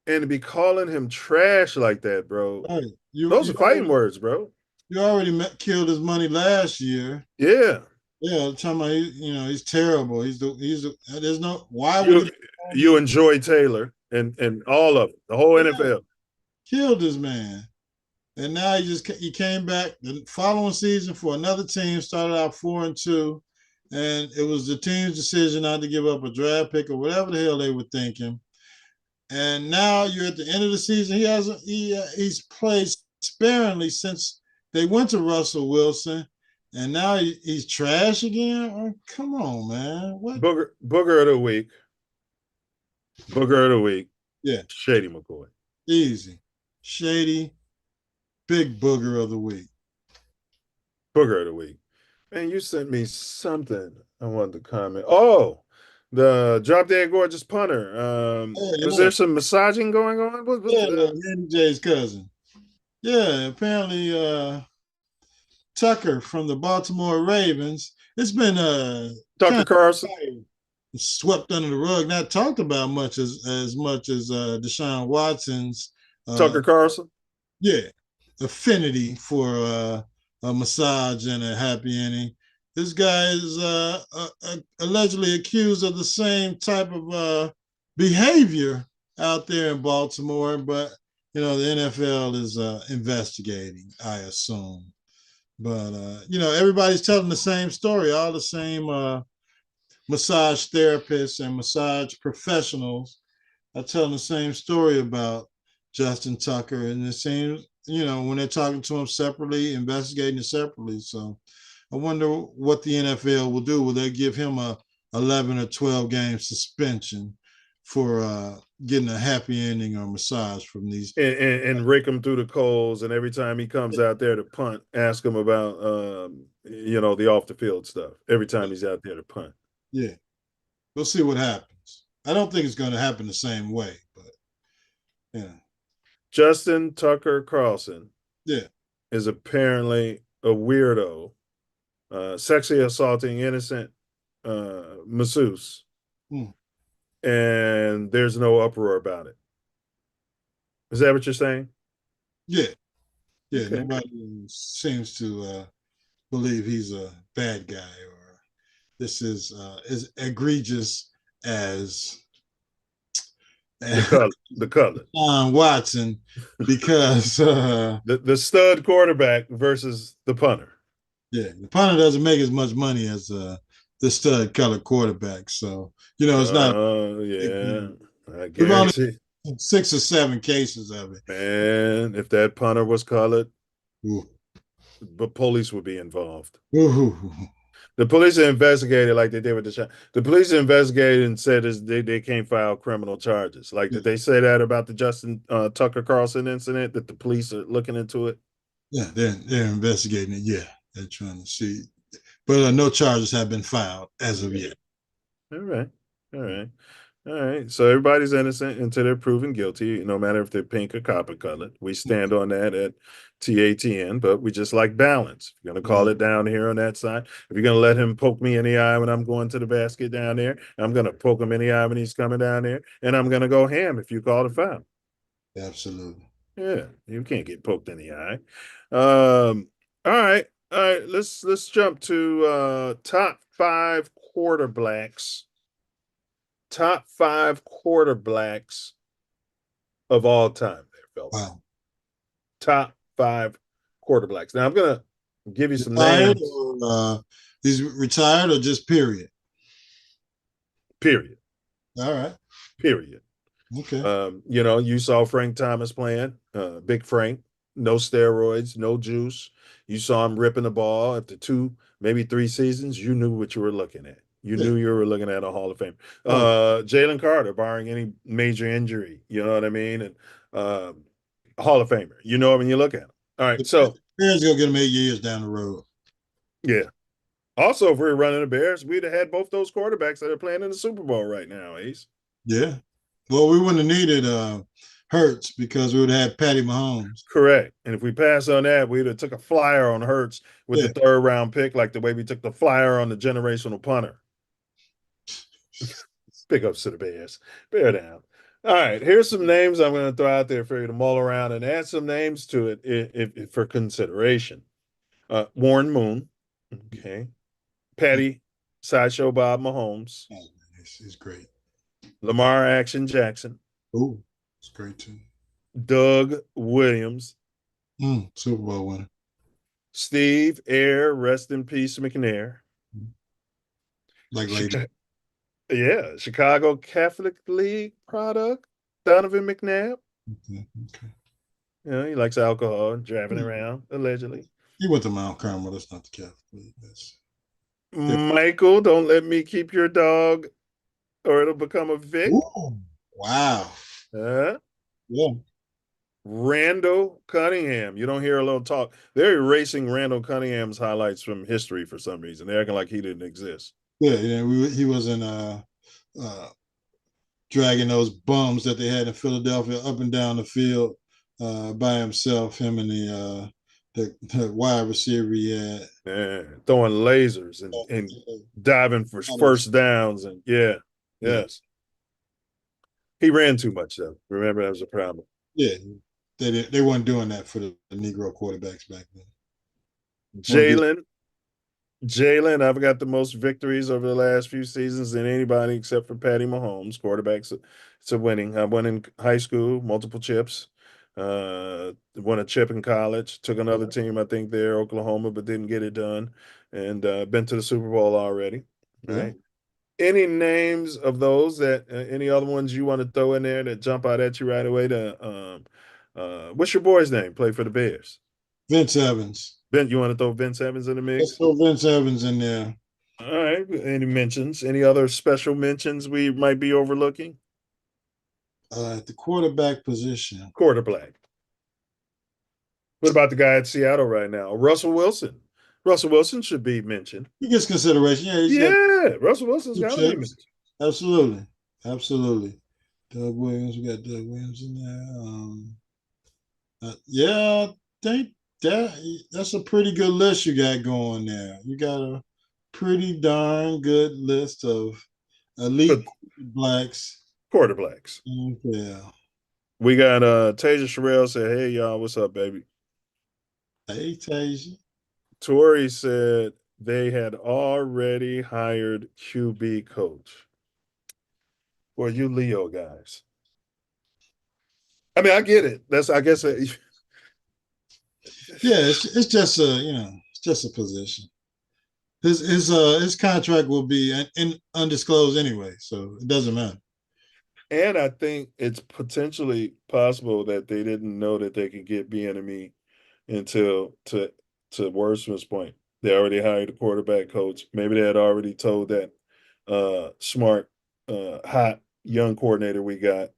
and to be calling him trash like that, bro. Right. Those are fighting words, bro. You already killed his money last year. Yeah. Yeah, talking about he's terrible. There's no why would you enjoy Taylor and all of it, the whole NFL. Killed this man. And now he came back the following season for another team, started out 4-2, and it was the team's decision not to give up a draft pick or whatever the hell they were thinking. And now you're at the end of the season. He's played sparingly since they went to Russell Wilson, and now he's trash again. Oh, come on, man! What? Booger of the week. Booger of the week. Yeah, Shady McCoy. Easy, Shady. big booger of the week. Booger of the week. Man, you sent me something I wanted to comment. Oh, the drop dead gorgeous punter. Was there some massaging going on? Randy J's cousin. Yeah, apparently Tucker from the Baltimore Ravens. It's been Tucker Carlson swept under the rug, not talked about much as much as Deshaun Watson's Tucker Carlson. Yeah, affinity for a massage and a happy ending. This guy is allegedly accused of the same type of behavior out there in Baltimore, but the NFL is investigating, I assume. But everybody's telling the same story. All the same massage therapists and massage professionals are telling the same story about Justin Tucker, and it seems, when they're talking to him separately, investigating it separately. So I wonder what the NFL will do. Will they give him a 11 or 12 game suspension for getting a happy ending or massage from these and rake him through the coals, and every time he comes out there to punt, ask him about the off the field stuff every time he's out there to punt? Yeah, we'll see what happens. I don't think it's going to happen the same way, but yeah. Justin Tucker Carlson is apparently a weirdo, sexually assaulting innocent masseuse, and there's no uproar about it. Is that what you're saying? Yeah. Okay. Nobody seems to believe he's a bad guy, or this is as egregious as the color. Watson, because the stud quarterback versus the punter. Yeah, the punter doesn't make as much money as the stud color quarterback. So it's not. I guarantee. 6 or 7 cases of it. Man, if that punter was colored, the police would be involved. The police investigated like they did with the shot. The police investigated and said they can't file criminal charges. Like, did they say that about the Justin Tucker Carlson incident, that the police are looking into it? Yeah, they're investigating it. Yeah, they're trying to see. But no charges have been filed as of yet. All right. So everybody's innocent until they're proven guilty, no matter if they're pink or copper colored. We stand on that at TATN, but we just like balance. If you're going to call it down here on that side, if you're going to let him poke me in the eye when I'm going to the basket down there, I'm going to poke him in the eye when he's coming down there, and I'm going to go ham if you call the foul. Absolutely. Yeah, you can't get poked in the eye. All right. Let's jump to top 5 quarterbacks. Top 5 quarterbacks of all time, there, fellas. Wow. Top 5 quarterbacks. Now I'm gonna give you some names. He's retired or just period? Period. All right. Period. Okay. You saw Frank Thomas playing, Big Frank, no steroids, no juice. You saw him ripping the ball after 2, maybe 3 seasons. You knew what you were looking at. You knew you were looking at a Hall of Fame. Jalen Carter, barring any major injury, you know what I mean? And Hall of Famer. You know him when you look at him. All right, so Bears gonna get him 8 years down the road. Yeah. Also, if we were running the Bears, we'd have had both those quarterbacks that are playing in the Super Bowl right now, Ace. Yeah. Well, we wouldn't have needed Hurts because we would have had Patty Mahomes. Correct. And if we pass on that, we'd have took a flyer on Hurts with the 3rd round pick, like the way we took the flyer on the generational punter. Big ups to the Bears. Bear down. All right, here's some names I'm going to throw out there for you to mull around and add some names to it if for consideration. Warren Moon, okay. Patty Sideshow Bob Mahomes. Oh, he's great. Lamar Action Jackson. Oh, it's great too. Doug Williams. Super Bowl winner. Steve Air, rest in peace, McNair. Like lady. Yeah, Chicago Catholic League product, Donovan McNabb. Okay. He likes alcohol and driving around, allegedly. He went to Mount Carmel. That's not the Catholic League. Michael, don't let me keep your dog or it'll become a Vic. Ooh, wow. Yeah. Randall Cunningham. You don't hear a little talk. They're erasing Randall Cunningham's highlights from history for some reason. They're acting like he didn't exist. Yeah, he wasn't dragging those bums that they had in Philadelphia up and down the field by himself. Him and the wide receiver he had. Yeah, throwing lasers and diving for first downs and yes. He ran too much though. Remember, that was a problem. Yeah, they weren't doing that for the Negro quarterbacks back then. Jalen, I've got the most victories over the last few seasons than anybody except for Patty Mahomes. Quarterbacks, it's a winning. I won in high school, multiple chips. Won a chip in college. Took another team, I think, there, Oklahoma, but didn't get it done. And been to the Super Bowl already. Right. Any names of those that any other ones you want to throw in there that jump out at you right away? What's your boy's name? Play for the Bears. Vince Evans. Ben, you want to throw Vince Evans in the mix? Let's throw Vince Evans in there. All right. Any mentions? Any other special mentions we might be overlooking? At the quarterback position. Quarterback. What about the guy at Seattle right now? Russell Wilson. Russell Wilson should be mentioned. He gets consideration. Russell Wilson's got to be mentioned. Absolutely. Doug Williams, we got Doug Williams in there. I think that's a pretty good list you got going there. You got a pretty darn good list of elite blacks. Quarterbacks. Yeah. We got Tasia Sherrill said, "Hey y'all, what's up, baby?" Hey Tasia. Tori said they had already hired QB coach. Well, you Leo guys. I mean, I get it. I guess. It's just a position. His contract will be undisclosed anyway, so it doesn't matter. And I think it's potentially possible that they didn't know that they could get Bienemy until to Wordsman's point. They already hired a quarterback coach. Maybe they had already told that smart, hot young coordinator we got,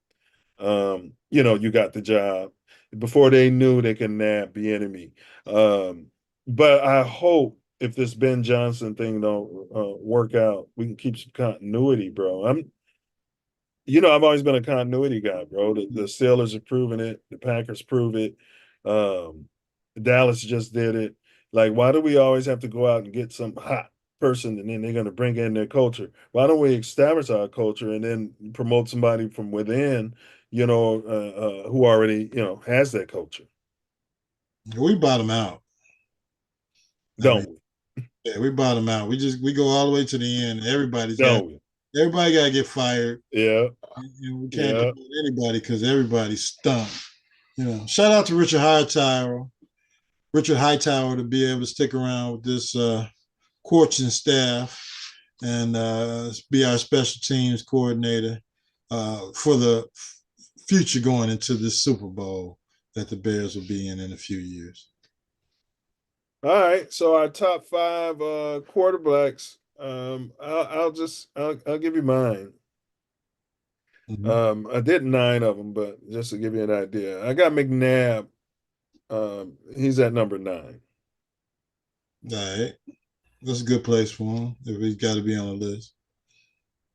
you got the job before they knew they can nab Bienemy. But I hope if this Ben Johnson thing don't work out, we can keep some continuity, bro. I've always been a continuity guy, bro. The Steelers have proven it. The Packers prove it. Dallas just did it. Like, why do we always have to go out and get some hot person and then they're going to bring in their culture? Why don't we establish our culture and then promote somebody from within, who already, has that culture? We bottom out. Don't we? Yeah, we bottom out. We go all the way to the end. Everybody got to get fired. Yeah. And we can't promote anybody because everybody stunk. Shout out to Richard Hightower to be able to stick around with this coaching staff and be our special teams coordinator for the future going into this Super Bowl that the Bears will be in a few years. All right, so our top 5 quarterbacks. I'll give you mine. Mm-hmm. I did 9 of them, but just to give you an idea, I got McNabb. He's at number 9. All right. That's a good place for him if he's got to be on the list.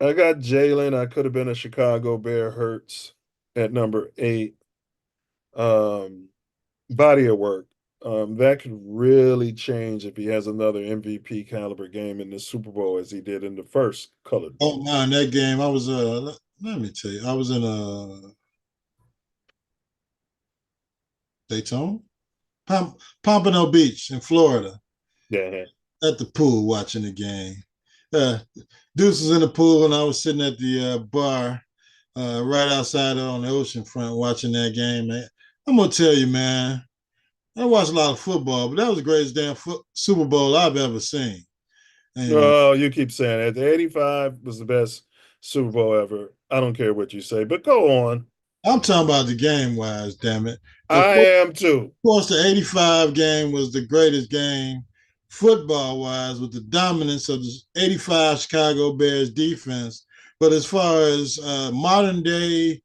I got Jalen. I could have been a Chicago Bear. Hurts at number 8. Body of work. That could really change if he has another MVP caliber game in the Super Bowl as he did in the first colored. Oh, no, in that game, I was let me tell you, I was in Daytona? Pompano Beach in Florida. Yeah. At the pool watching the game. Deuce was in the pool and I was sitting at the bar right outside on the ocean front watching that game, man. I'm going to tell you, man, I watched a lot of football, but that was the greatest damn Super Bowl I've ever seen. And, you keep saying that. The 85 was the best Super Bowl ever. I don't care what you say, but go on. I'm talking about the game-wise, damn it. I am too. Of course, the 85 game was the greatest game football-wise with the dominance of the 85 Chicago Bears defense. But as far as modern-day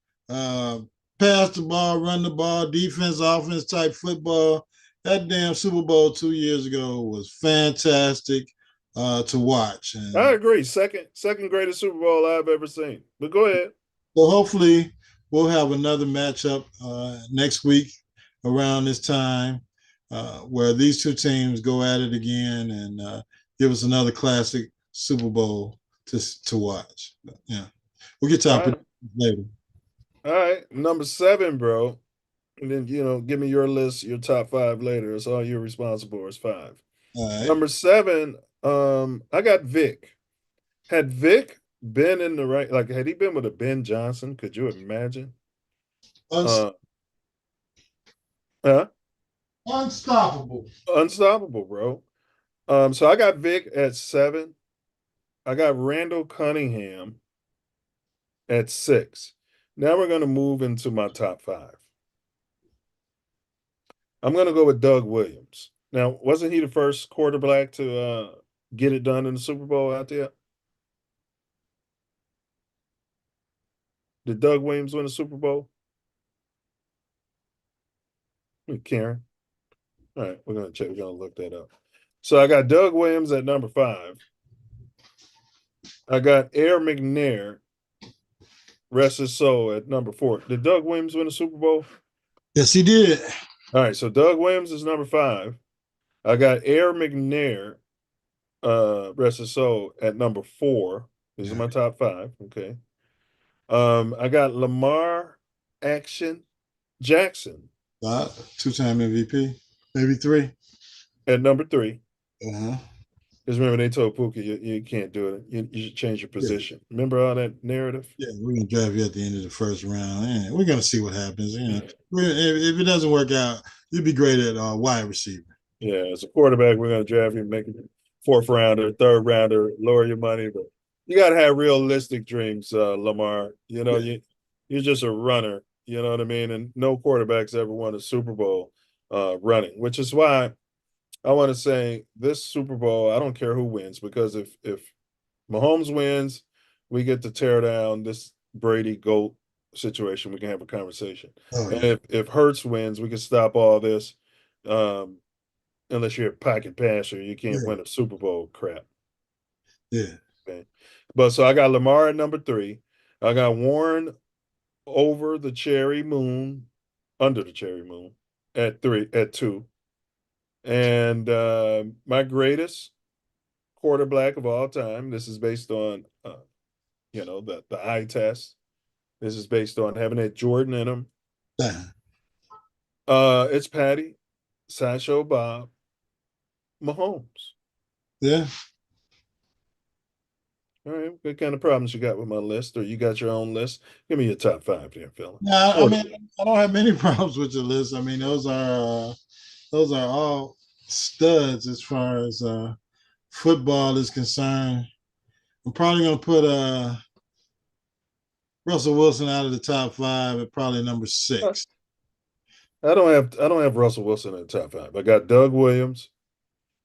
pass the ball, run the ball, defense, offense type football. That damn Super Bowl 2 years ago was fantastic to watch. And I agree. Second greatest Super Bowl I've ever seen. But go ahead. so hopefully we'll have another matchup next week around this time where these two teams go at it again and give us another classic Super Bowl to watch. But, yeah, we'll get to our predictions later. All right, number 7, bro. And then give me your list, your top 5 later. It's all you're responsible for. It's 5. All right. Number 7, I got Vic. Had Vic been in the right, like had he been with a Ben Johnson? Could you imagine? Unstoppable. Unstoppable, bro. So I got Vic at 7. I got Randall Cunningham at 6. Now we're going to move into my top 5. I'm going to go with Doug Williams. Now, wasn't he the first quarterback to get it done in the Super Bowl out there? Did Doug Williams win the Super Bowl? Karen. All right, we're going to check. We're going to look that up. So I got Doug Williams at number 5. I got Air McNair, rest his soul, at number 4. Did Doug Williams win the Super Bowl? Yes, he did. All right, so Doug Williams is number 5. I got Air McNair, rest his soul, at number 4. These are my top 5. Okay. I got Lamar Action Jackson. 2-time MVP, maybe 3. At number 3. Uh-huh. Because remember, they told Pookie you can't do it. You should change your position. Yeah. Remember all that narrative? Yeah, we're going to draft you at the end of the first round. And we're going to see what happens. If it doesn't work out, you'd be great at wide receiver. Yeah, as a quarterback, we're going to draft you, make it 4th rounder, 3rd rounder, lower your money. But you got to have realistic dreams, Lamar. You're just a runner. You know what I mean? And no quarterback's ever won a Super Bowl running, which is why I want to say this Super Bowl, I don't care who wins, because if Mahomes wins, we get to tear down this Brady GOAT situation. We can have a conversation. And if Hurts wins, we can stop all this. Unless you're a pocket passer, you can't win a Super Bowl crap. Yeah. Okay. But so I got Lamar at number 3. I got Warren under the cherry moon at 2. And my greatest quarterback of all time, this is based on the eye test. This is based on having that Jordan in him. It's Patty, Sideshow Bob, Mahomes. Yeah. All right. What kind of problems you got with my list, or you got your own list? Give me your top 5 there, fella. No, I mean, I don't have many problems with your list. I mean, those are all studs as far as football is concerned. I'm probably going to put Russell Wilson out of the top 5 at probably number 6. I don't have Russell Wilson in the top 5. I got Doug Williams,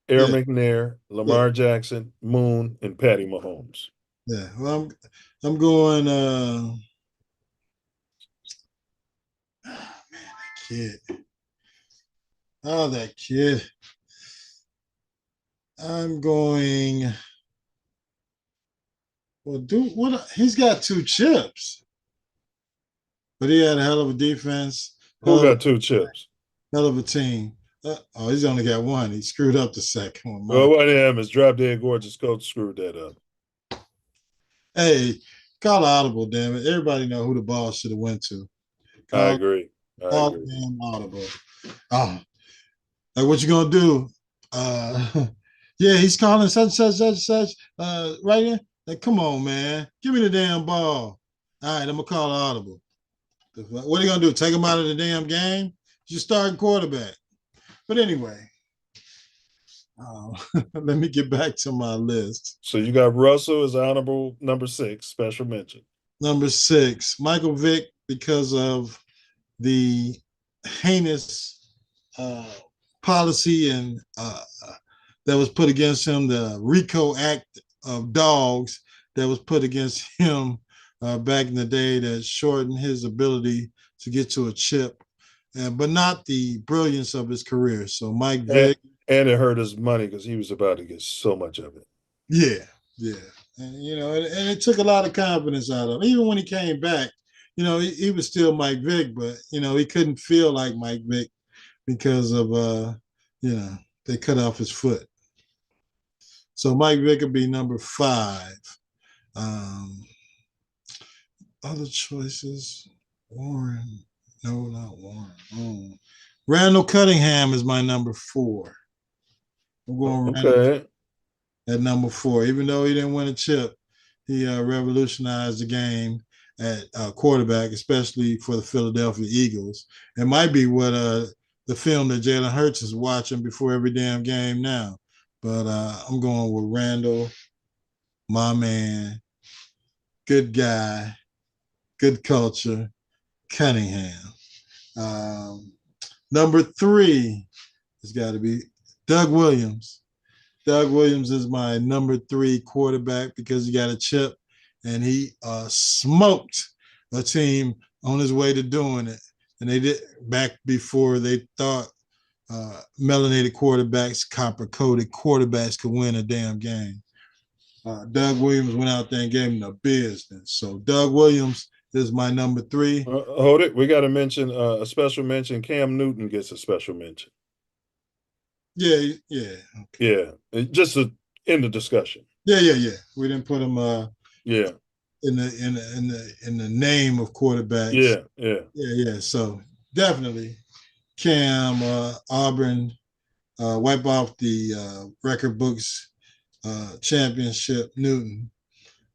Air McNair, Lamar Jackson, Moon, and Patty Mahomes. Yeah, well, I'm going. That kid. I'm going. Well, what? He's got 2 chips, but he had a hell of a defense. Who got 2 chips? Hell of a team. He's only got 1. He screwed up the second one. Well, what happened is Drop Dead Gorgeous coach screwed that up. Hey, call audible, damn it. Everybody know who the ball should have went to. I agree. Call damn audible. Like, what you gonna do? Yeah, he's calling such, right here. Like, come on, man. Give me the damn ball. All right, I'm gonna call audible. What are you gonna do? Take him out of the damn game? You're starting quarterback. But anyway, let me get back to my list. So you got Russell as honorable number 6, special mention. Number 6, Michael Vick, because of the heinous policy and that was put against him, the RICO Act of dogs that was put against him back in the day that shortened his ability to get to a chip, but not the brilliance of his career. So Mike And, Vick, and it hurt his money because he was about to get so much of it. yeah. And, you know, and it took a lot of confidence out of him. Even when he came back, you know, he was still Mike Vick, but, you know, he couldn't feel like Mike Vick because of, you know, they cut off his foot. So Mike Vick would be number 5. Other choices, Warren. No, not Warren. Oh. Randall Cunningham is my number 4. I'm going Randall at number 4. Even though he didn't win a chip, he revolutionized the game at quarterback, especially for the Philadelphia Eagles. It might be what the film that Jalen Hurts is watching before every damn game now. But I'm going with Randall, my man, good guy, good culture, Cunningham. Number 3 has got to be Doug Williams. Doug Williams is my number 3 quarterback because he got a chip and he smoked a team on his way to doing it. And they did back before they thought melanated quarterbacks, copper-coated quarterbacks could win a damn game. Doug Williams went out there and gave him the business. So Doug Williams is my number 3. Hold it. We got to mention a special mention. Cam Newton gets a special mention. Yeah. Okay. Yeah. Just in the discussion. Yeah. We didn't put him yeah. in the name of quarterbacks. Yeah. So definitely Cam, Auburn, wipe off the record books championship, Newton.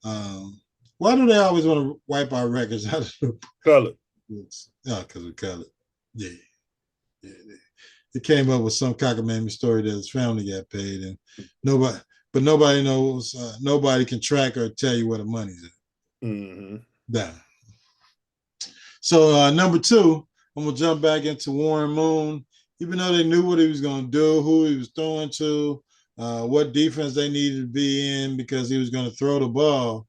Why do they always want to wipe our records out of the color? Oh, because of color. Yeah. It came up with some cockamamie story that his family got paid, and nobody knows. Nobody can track or tell you where the money's at. Mm-hmm. Down. So number 2, I'm gonna jump back into Warren Moon. Even though they knew what he was gonna do, who he was throwing to, what defense they needed to be in, because he was gonna throw the ball,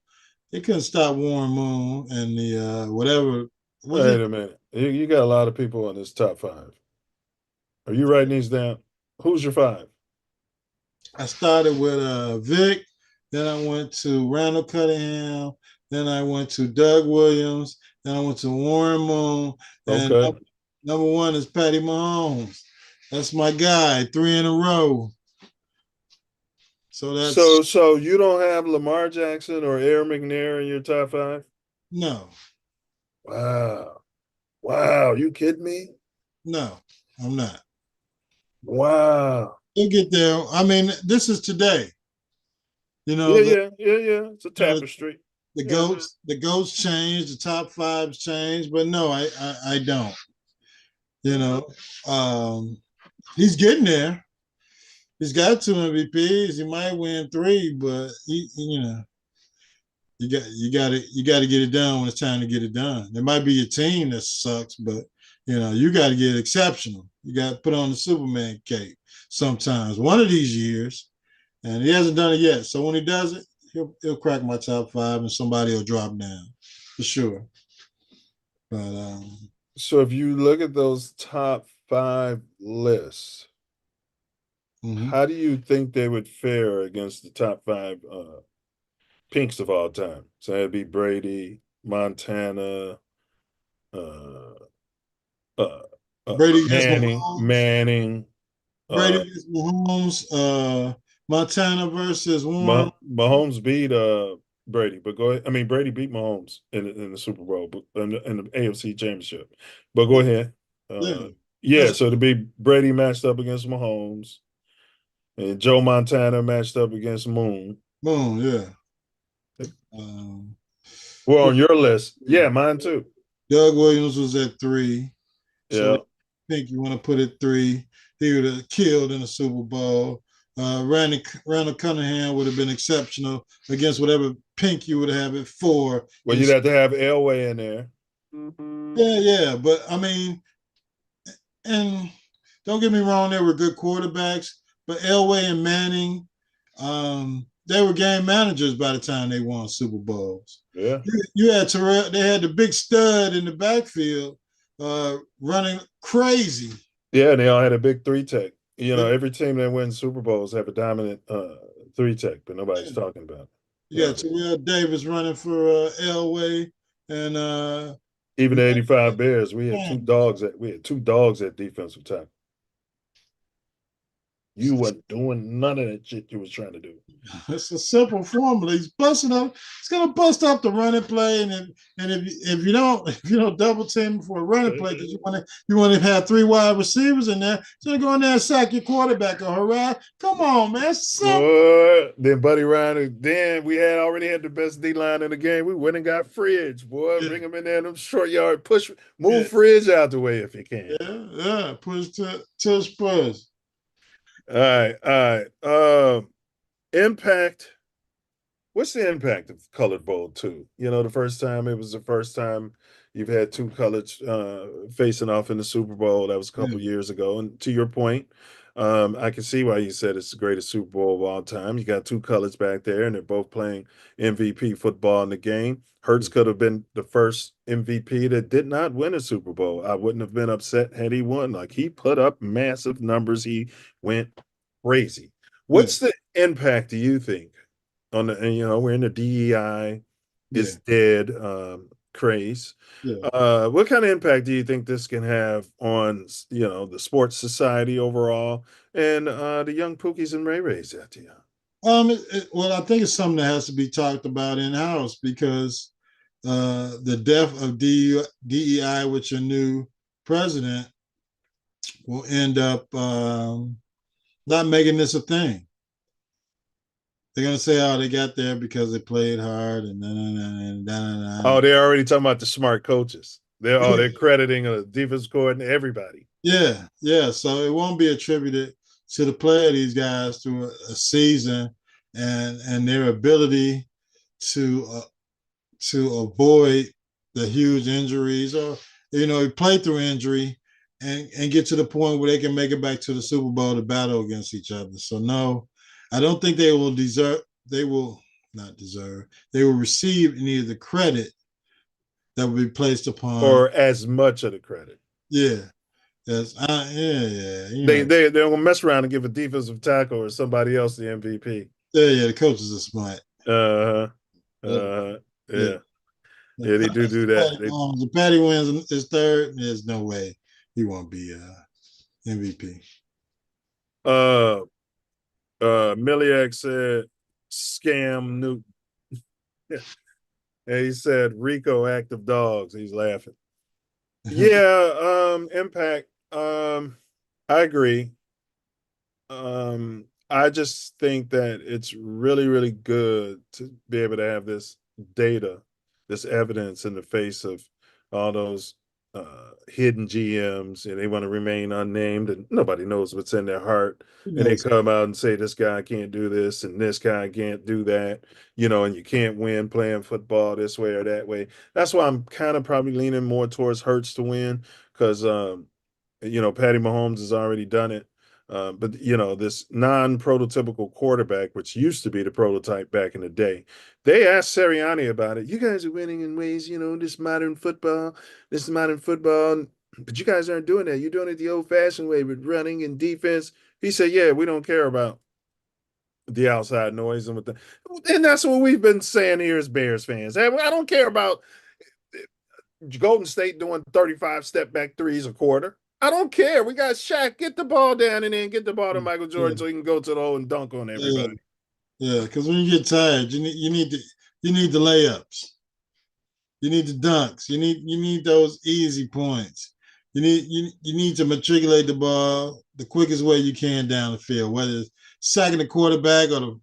they couldn't stop Warren Moon and the whatever. Wait a minute. You got a lot of people on this top 5. Are you writing these down? Who's your 5? I started with Vic, then I went to Randall Cunningham, then I went to Doug Williams, then I went to Warren Moon, and number 1 is Patty Mahomes. That's my guy, 3 in a row. So that's so you don't have Lamar Jackson or Aaron McNair in your top 5? No. Wow, you kidding me? No, I'm not. Wow. We'll get there. I mean, this is today. You know, yeah. It's a tapestry. The goats change, the top 5s change, but no, I don't. You know, he's getting there. He's got 2 MVPs. He might win 3, but you know, you got to get it done when it's time to get it done. There might be a team that sucks, but you know, you got to get exceptional. You got to put on the Superman cape sometimes, one of these years, and he hasn't done it yet. So when he does it, he'll crack my top 5, and somebody will drop down for sure. But so if you look at those top 5 lists, how do you think they would fare against the top 5 pinks of all time? So that'd be Brady, Montana, Brady Manning. Brady against Mahomes. Montana versus Warren. Mahomes beat Brady, but go ahead. I mean, Brady beat Mahomes in the Super Bowl, but in the AFC Championship. But go ahead. So to be Brady matched up against Mahomes, and Joe Montana matched up against Moon. Yeah. Well, on your list, mine too. Doug Williams was at 3. So I think you want to put it 3. He would have killed in the Super Bowl. Randall Cunningham would have been exceptional against whatever pink you would have at 4. Well, you'd have to have Elway in there. Yeah. But I mean, and don't get me wrong, they were good quarterbacks, but Elway and Manning, they were game managers by the time they won Super Bowls. Yeah. You had Terrell, they had the big stud in the backfield, running crazy. Yeah, and they all had a big 3-tech. You know, Yeah. every team that wins Super Bowls have a dominant 3-tech, but nobody's talking about it. You Yeah. got Terrell Davis running for Elway, and Even the 85 Bears, we had man, two dogs at defensive tackle. You wasn't doing none of that shit you was trying to do. it's a simple formula. He's busting up. He's gonna bust up the running play, and if you don't double team for a running play because you want to have 3 wide receivers in there, so go in there and sack your quarterback or hurrah. Come on, man. Boy, then Buddy Ryan, then we already had the best D line in the game. We went and got Fridge, boy. Yeah. Bring him in there in them short yard, move Fridge out the way if you can. Yeah, push to Spurs. All right. Impact. What's the impact of Colored Bowl 2? You know, it was the first time you've had 2 colors facing off in the Super Bowl. That was a couple years ago. And to your point, I can see why you said it's the greatest Super Bowl of all time. You got 2 colors back there, and they're both playing MVP football in the game. Hurts could have been the first MVP that did not win a Super Bowl. I wouldn't have been upset had he won. Like, he put up massive numbers. He went crazy. What's the impact, do you think, on the, and, you know, we're in the DEI is dead craze. What kind of impact do you think this can have on, you know, the sports society overall and the young Pookies and Ray Rays out there? Well, I think it's something that has to be talked about in house because the death of DEI with your new president will end up not making this a thing. They're gonna say, "Oh, they got there because they played hard," and Oh, they're already talking about the smart coaches. They're crediting a defense coordinator, everybody. Yeah. So it won't be attributed to the play of these guys through a season and their ability to avoid the huge injuries or play through injury and get to the point where they can make it back to the Super Bowl to battle against each other. So no, I don't think they will receive any of the credit that will be placed upon or as much of the credit. Yeah. Yes. They're gonna mess around and give a defensive tackle or somebody else the MVP. Yeah, the coaches are smart. Yeah, they do that. If Patty wins his third, there's no way he won't be MVP. Miliak said scam Newton. And he said Rico active dogs. He's laughing. Yeah, impact. I agree. I just think that it's really, really good to be able to have this data, this evidence in the face of all those hidden GMs, and they want to remain unnamed, and nobody knows what's in their heart. And they come out and say, this guy can't do this, and this guy can't do that, and you can't win playing football this way or that way. That's why I'm kind of probably leaning more towards Hurts to win, because, Patty Mahomes has already done it. But this non-prototypical quarterback, which used to be the prototype back in the day, they asked Sirianni about it. You guys are winning in ways, this is modern football, but you guys aren't doing that. You're doing it the old-fashioned way with running and defense. He said, yeah, we don't care about the outside noise and that's what we've been saying here as Bears fans. I don't care about Golden State doing 35 step back threes a quarter. I don't care. We got Shaq. Get the ball down and then get the ball to Michael Jordan so he can go to the hole and dunk on everybody. Yeah, because when you get tired, you need the layups. You need the dunks. You need those easy points. You need to matriculate the ball the quickest way you can down the field, whether it's sacking the quarterback or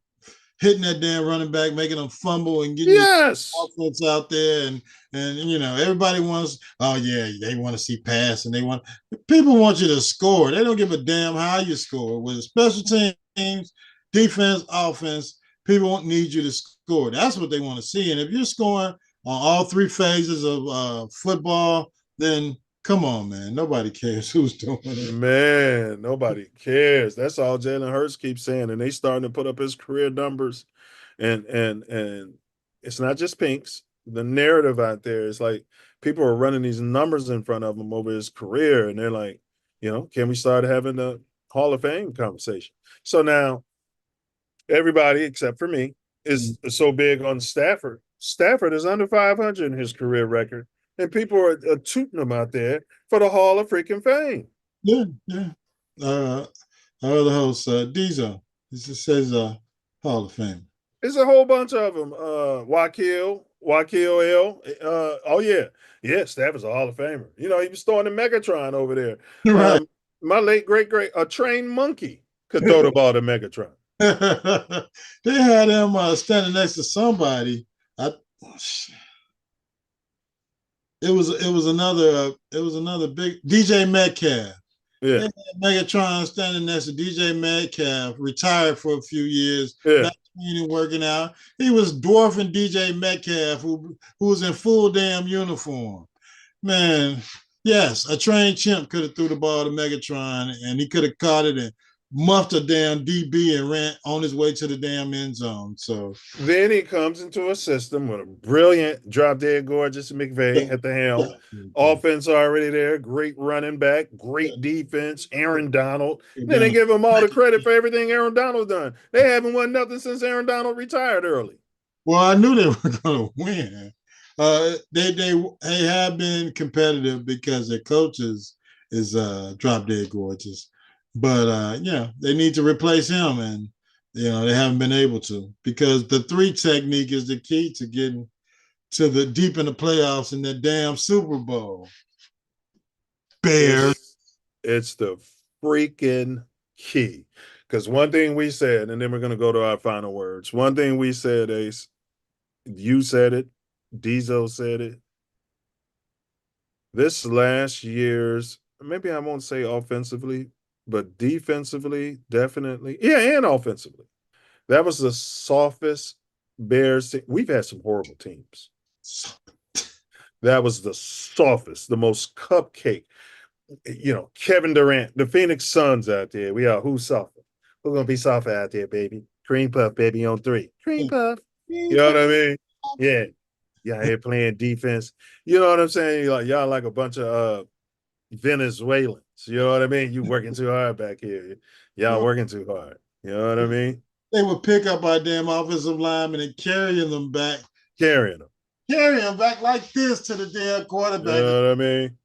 hitting that damn running back, making them fumble and getting offense out there. And everybody wants, they want to see pass and people want you to score. They don't give a damn how you score. With special teams, defense, offense, people won't need you to score. That's what they want to see. And if you're scoring on all 3 phases of football, then come on, man. Nobody cares who's doing it. Man, nobody cares. That's all Jalen Hurts keeps saying. And they starting to put up his career numbers. And it's not just Pinks. The narrative out there is like people are running these numbers in front of him over his career, and they're like, can we start having the Hall of Fame conversation? So now everybody except for me is so big on Stafford. Stafford is under 500 in his career record, and people are tooting him out there for the Hall of freaking Fame. Yeah. Our other host, Diesel, he says Hall of Fame. There's a whole bunch of them. Wakil L. Oh yeah, Stafford's a Hall of Famer. He was throwing the Megatron over there. Right. My late great a trained monkey could throw the ball to Megatron. They had him standing next to somebody. It was another big DJ Metcalf. Yeah. Megatron standing next to DJ Metcalf, retired for a few years, Yeah. Working out. He was dwarfing DJ Metcalf, who was in full damn uniform. Man, yes, a trained chimp could have threw the ball to Megatron, and he could have caught it and muffed a damn DB and ran on his way to the damn end zone. So then he comes into a system with a brilliant drop dead gorgeous McVay at the helm. Offense already there, great running back, great defense, Aaron Donald. Then they give him all the credit for everything Aaron Donald's done. They haven't won nothing since Aaron Donald retired early. Well, I knew they were going to win. They have been competitive because their coaches is drop dead gorgeous. But they need to replace him, and they haven't been able to, because the 3 technique is the key to getting to the deep in the playoffs in that damn Super Bowl. Bears. It's the freaking key. Because one thing we said, and then we're going to go to our final words. One thing we said, Ace, you said it, Diesel said it. This last year's, maybe I won't say offensively, but defensively, definitely. Yeah, and offensively. That was the softest Bears team. We've had some horrible teams. That was the softest, the most cupcake. Kevin Durant, the Phoenix Suns out there. We are who's softer? Who's going to be softer out there, baby? Cream puff, baby, on 3. Cream puff. You know what I mean? Yeah. Y'all here playing defense. You know what I'm saying? Y'all like a bunch of Venezuelans. You know what I mean? You working too hard back here. Y'all working too hard. You know what I mean? They would pick up our damn offensive linemen and carrying them back. Carrying them back like this to the damn quarterback. You know what I mean?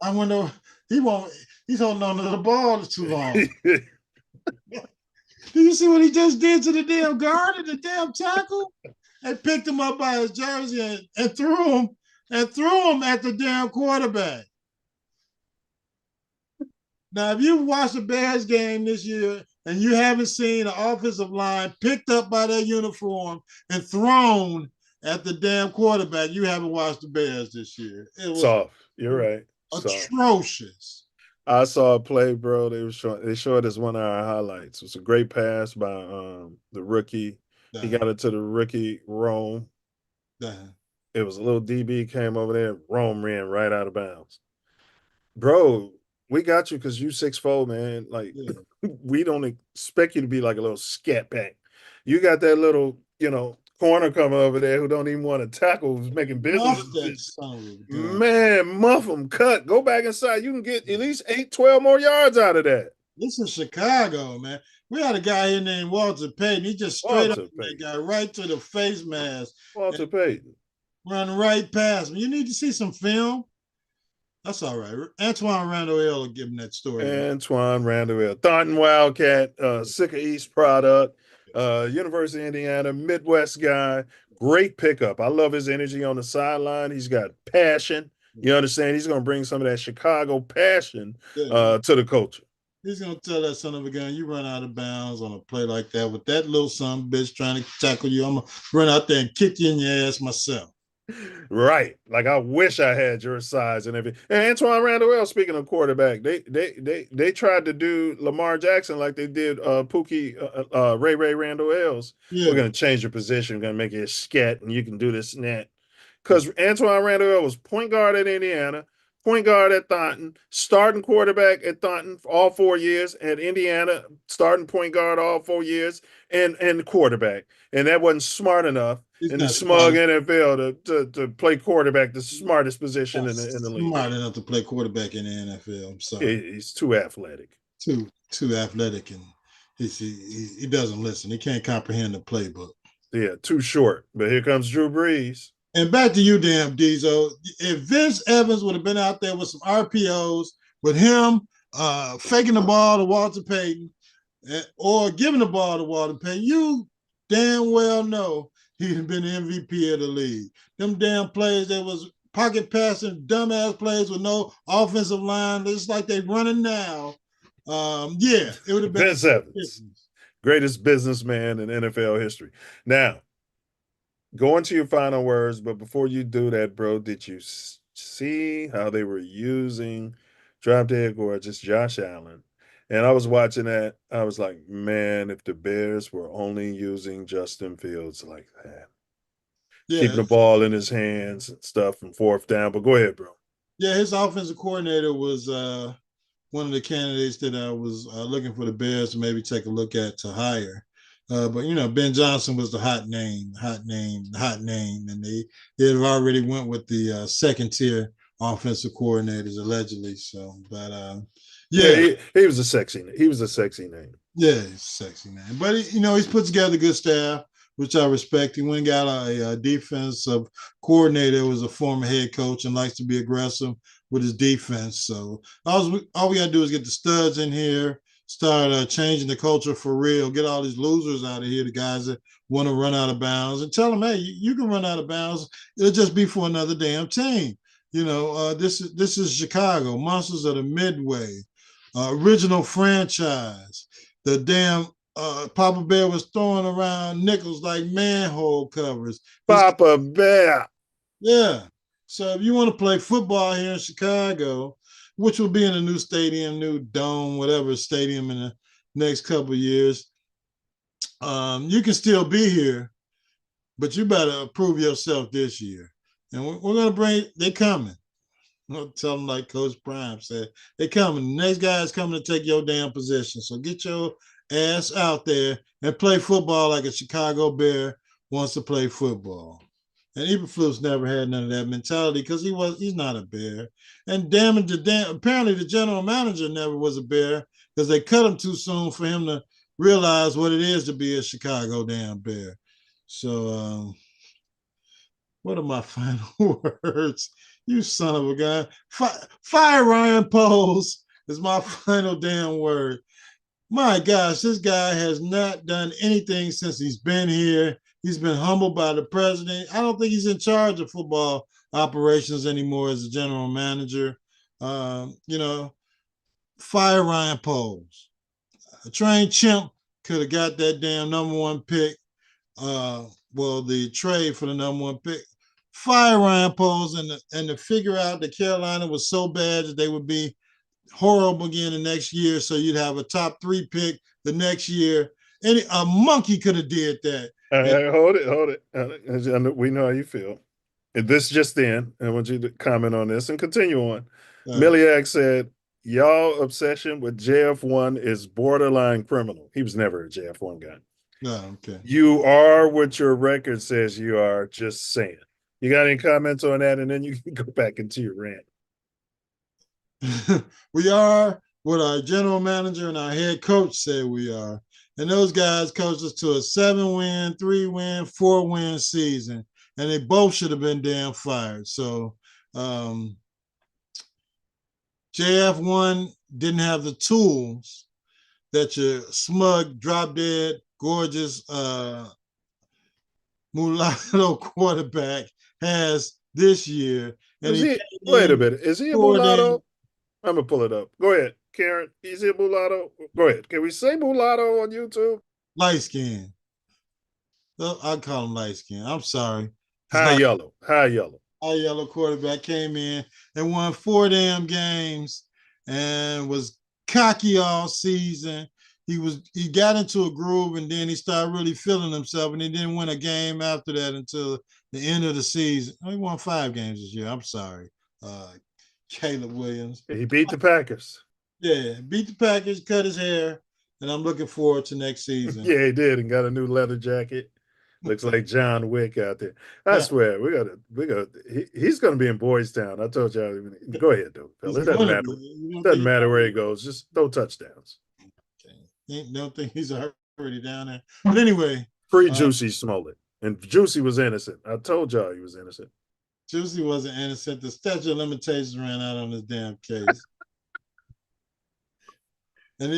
I wonder, he's holding on to the ball too long. Do you see what he just did to the damn guard and the damn tackle? They picked him up by his jersey and threw him at the damn quarterback. Now, if you watched the Bears game this year and you haven't seen an offensive line picked up by their uniform and thrown at the damn quarterback, you haven't watched the Bears this year. It was soft. You're right. Atrocious. I saw a play, bro. They showed us one of our highlights. It was a great pass by the rookie. He got it to the rookie Rome. It was a little DB came over there. Rome ran right out of bounds. Bro, we got you because you 6'4", man. Like, we don't expect you to be like a little scat back. You got that little, corner coming over there who don't even want to tackle, who's making business. Man, muff them, cut, go back inside. You can get at least 12 more yards out of that. This is Chicago, man. We had a guy here named Walter Payton. He just straight up that guy right to the face mask. Walter Payton. Run right past him. You need to see some film. That's all right. Antoine Randall will give him that story. Antoine Randall, Thornton Wildcat, Sicker East product, University of Indiana, Midwest guy. Great pickup. I love his energy on the sideline. He's got passion. You understand? He's going to bring some of that Chicago passion to the culture. He's going to tell that son of a gun, you run out of bounds on a play like that with that little son of a bitch trying to tackle you. I'm going to run out there and kick you in your ass myself. Right. Like, I wish I had your size and everything. And Antoine Randall, speaking of quarterback, they tried to do Lamar Jackson like they did Pookie Ray Randall Els. Yeah. We're going to change your position. We're going to make you a scat, and you can do this and that. Because Antoine Randall was point guard at Indiana, point guard at Thornton, starting quarterback at Thornton for all 4 years, at Indiana, starting point guard all 4 years, and quarterback. And that wasn't smart enough He's in the not smug smart, NFL to play quarterback, the smartest position in the league. smart enough to play quarterback in the NFL. I'm sorry. He's too athletic. Too athletic, and he doesn't listen. He can't comprehend the playbook. Yeah, too short. But here comes Drew Brees. And back to you, damn Diesel. If Vince Evans would have been out there with some RPOs, with him faking the ball to Walter Payton, or giving the ball to Walter Payton, you damn well know he'd have been MVP of the league. Them damn plays that was pocket passing, dumbass plays with no offensive line, just like they running now. Yeah, it would have been Vince Evans, greatest businessman in NFL history. Now, go into your final words, but before you do that, bro, did you see how they were using Drop Dead Gorgeous Josh Allen? And I was watching that. I was like, man, if the Bears were only using Justin Fields like that. Yeah. Keeping the ball in his hands and stuff from fourth down. But go ahead, bro. Yeah, his offensive coordinator was one of the candidates that I was looking for the Bears to maybe take a look at to hire. But, you know, Ben Johnson was the hot name, and they had already went with the second-tier offensive coordinators, allegedly. So, but, yeah. He was a sexy name. He was a sexy name. Yeah, he's a sexy name. But, he's put together a good staff, which I respect. He went and got a defensive coordinator who was a former head coach and likes to be aggressive with his defense. So all we got to do is get the studs in here, start changing the culture for real, get all these losers out of here, the guys that want to run out of bounds, and tell them, hey, you can run out of bounds. It'll just be for another damn team. This is Chicago, Monsters of the Midway, original franchise. The damn Papa Bear was throwing around nickels like manhole covers. Papa Bear. Yeah. So if you want to play football here in Chicago, which will be in a new stadium, new dome, whatever stadium in the next couple of years, you can still be here, but you better prove yourself this year. And we're going to they coming. I'll tell them like Coach Prime said, they coming. The next guy is coming to take your damn position. So get your ass out there and play football like a Chicago Bear wants to play football. And Eberflus never had none of that mentality because he's not a Bear. And apparently the general manager never was a Bear because they cut him too soon for him to realize what it is to be a Chicago damn Bear. So what are my final words? You son of a gun. Fire Ryan Poles is my final damn word. My gosh, this guy has not done anything since he's been here. He's been humbled by the president. I don't think he's in charge of football operations anymore as a general manager. Fire Ryan Poles. A trained chimp could have got that damn number one pick. The trade for the number one pick. Fire Ryan Poles and to figure out that Carolina was so bad that they would be horrible again the next year, so you'd have a top 3 pick the next year. A monkey could have did that. Hold it. We know how you feel. And this just in, I want you to comment on this and continue on. Miliak said, y'all obsession with JF1 is borderline criminal. He was never a JF1 guy. No, okay. You are what your record says you are, just saying. You got any comments on that? And then you can go back into your rant. We are what our general manager and our head coach said we are. And those guys coached us to a 7-win, 3-win, 4-win season. And they both should have been damn fired. So JF1 didn't have the tools that your smug, drop dead, gorgeous mulatto quarterback has this year. And wait a minute. Is he a mulatto? I'm going to pull it up. Go ahead. Karen, is he a mulatto? Go ahead. Can we say mulatto on YouTube? Light skin. I call him light skin. I'm sorry. High yellow quarterback came in and won 4 damn games and was cocky all season. He got into a groove and then he started really feeling himself, and he didn't win a game after that until the end of the season. He won 5 games this year. I'm sorry. Caleb Williams. He beat the Packers. Yeah, beat the Packers, cut his hair, and I'm looking forward to next season. Yeah, he did, and got a new leather jacket. Looks like John Wick out there. I swear, he's gonna be in Boys Town. I told y'all. Go ahead, though, Phil. It doesn't matter. Doesn't matter where he goes. Just throw touchdowns. Don't think he's already down there. But anyway, Free Juicy Smollett, and Juicy was innocent. I told y'all he was innocent. Juicy wasn't innocent. The statute of limitations ran out on this damn case. And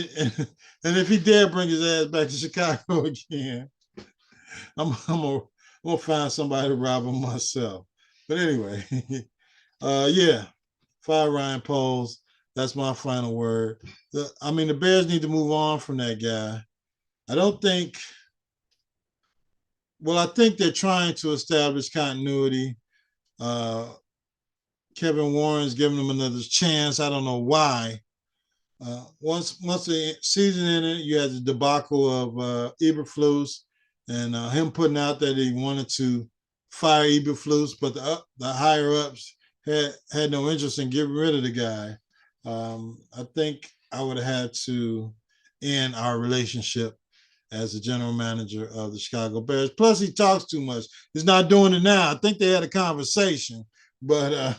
if he dare bring his ass back to Chicago again, I'm gonna find somebody to rob him myself. But anyway, yeah, fire Ryan Poles. That's my final word. The Bears need to move on from that guy. I think they're trying to establish continuity. Kevin Warren's giving them another chance. I don't know why. Once the season ended, you had the debacle of Eberflus and him putting out that he wanted to fire Eberflus, but the higher ups had no interest in getting rid of the guy. I think I would have had to end our relationship as the general manager of the Chicago Bears. Plus, he talks too much. He's not doing it now. I think they had a conversation. But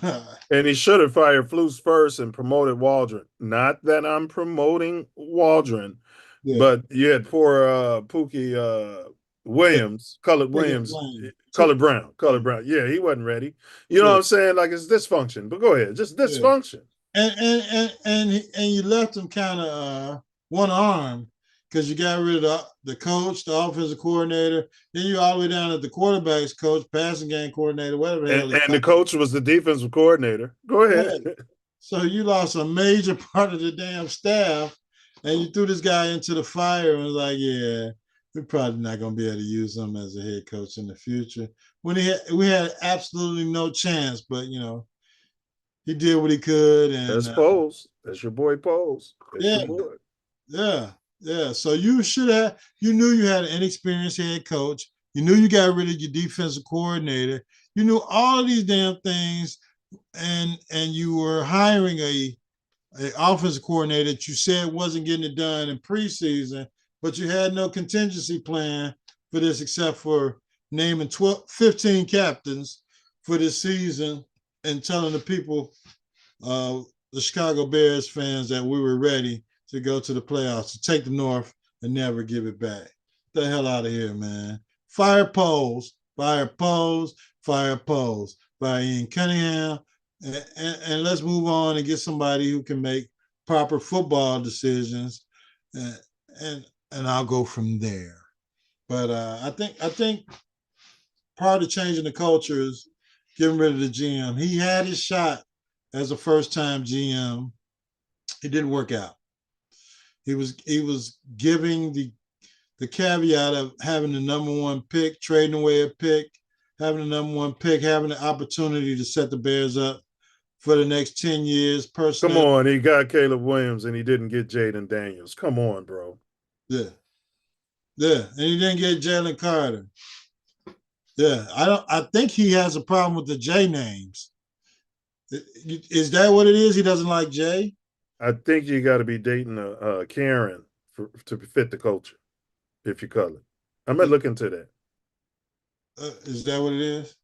and he should have fired Flus first and promoted Waldron. Not that I'm promoting Waldron, but you had poor Pookie Williams, Colored Williams, Colored Brown. Yeah, he wasn't ready. You know what I'm saying? Like, it's dysfunction. But go ahead, just dysfunction. And you left him kind of one arm because you got rid of the coach, the offensive coordinator, then you all the way down to the quarterback's coach, passing game coordinator, whatever. And the coach was the defensive coordinator. Go ahead. Yeah. So you lost a major part of the damn staff, and you threw this guy into the fire and was like, yeah, we're probably not going to be able to use him as a head coach in the future. When we had absolutely no chance, but, he did what he could. And that's Poles. That's your boy Poles. Yeah. So you knew you had an inexperienced head coach. You knew you got rid of your defensive coordinator. You knew all of these damn things, and you were hiring a offensive coordinator that you said wasn't getting it done in preseason, but you had no contingency plan for this except for naming 15 captains for this season and telling the people, the Chicago Bears fans, that we were ready to go to the playoffs, to take the North and never give it back. Get the hell out of here, man. Fire Poles, fire Poles, fire Poles, fire Ian Cunningham, and let's move on and get somebody who can make proper football decisions, and I'll go from there. But I think part of changing the culture is getting rid of the GM. He had his shot as a first-time GM. It didn't work out. He was giving the caveat of having the number one pick, trading away a pick, having the number one pick, having the opportunity to set the Bears up for the next 10 years. Personally, come on, he got Caleb Williams and he didn't get Jaden Daniels. Come on, bro. Yeah, and he didn't get Jalen Carter. Yeah, I think he has a problem with the J names. Is that what it is? He doesn't like J? I think you got to be dating a Karen to fit the culture, if you call it. I'm going to look into that. Is that what it is?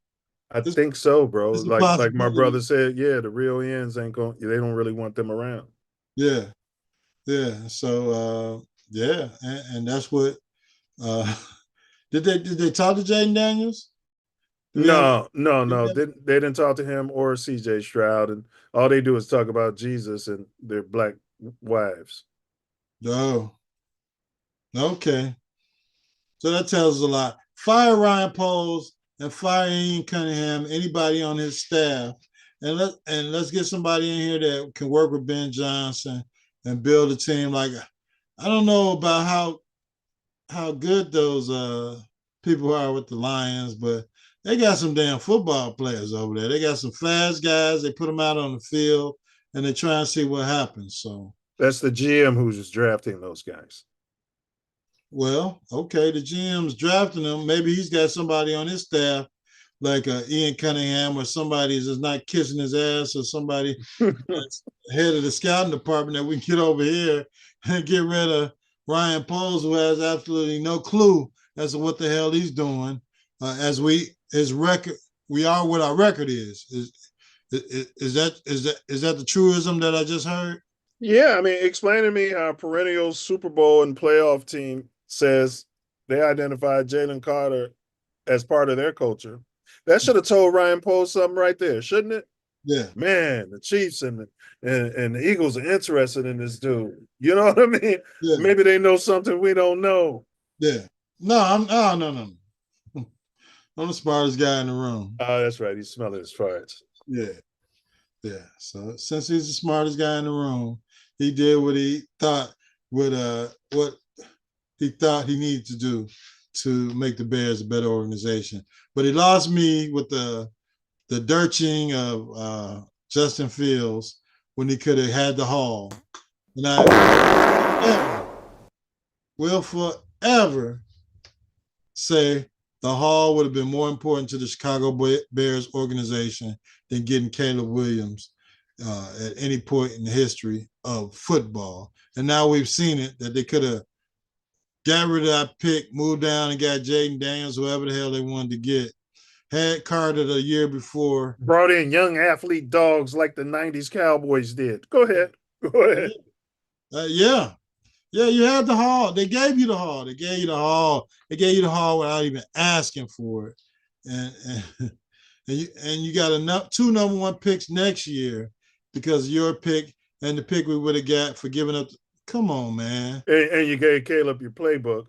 I think so, bro. Like my brother said, yeah, the real ends they don't really want them around. Yeah. So and that's what. Did they talk to Jaden Daniels? No. They didn't talk to him or CJ Stroud, and all they do is talk about Jesus and their black wives. Oh, okay. So that tells us a lot. Fire Ryan Poles and fire Ian Cunningham, anybody on his staff, and let's get somebody in here that can work with Ben Johnson and build a team. Like, I don't know about how good those people are with the Lions, but they got some damn football players over there. They got some fast guys. They put them out on the field, and they try and see what happens. So that's the GM who's just drafting those guys. Well, okay, the GM's drafting them. Maybe he's got somebody on his staff like Ian Cunningham or somebody is just not kissing his ass, or somebody that's head of the scouting department that we can get over here and get rid of Ryan Poles, who has absolutely no clue as to what the hell he's doing. His record, we are what our record is. Is that the truism that I just heard? Yeah, I mean, explain to me how a perennial Super Bowl and playoff team says they identified Jalen Carter as part of their culture. That should have told Ryan Poles something right there, shouldn't it? Yeah. Man, the Chiefs and the Eagles are interested in this dude. You know what I mean? Yeah. Maybe they know something we don't know. Yeah. No. I'm the smartest guy in the room. Oh, that's right. He's smelling his farts. Yeah. Yeah. So since he's the smartest guy in the room, he did what he thought what he thought he needed to do to make the Bears a better organization. But he lost me with the dirching of Justin Fields when he could have had the haul. And I will forever say the haul would have been more important to the Chicago Bears organization than getting Caleb Williams at any point in the history of football. And now we've seen it, that they could have got rid of that pick, moved down and got Jaden Daniels, whoever the hell they wanted to get. Had Carter the year before. Brought in young athlete dogs like the 90s Cowboys did. Go ahead. Yeah, you had the haul. They gave you the haul. They gave you the haul without even asking for it. And you got two number one picks next year because of your pick and the pick we would have got for giving up. Come on, man. And you gave Caleb your playbook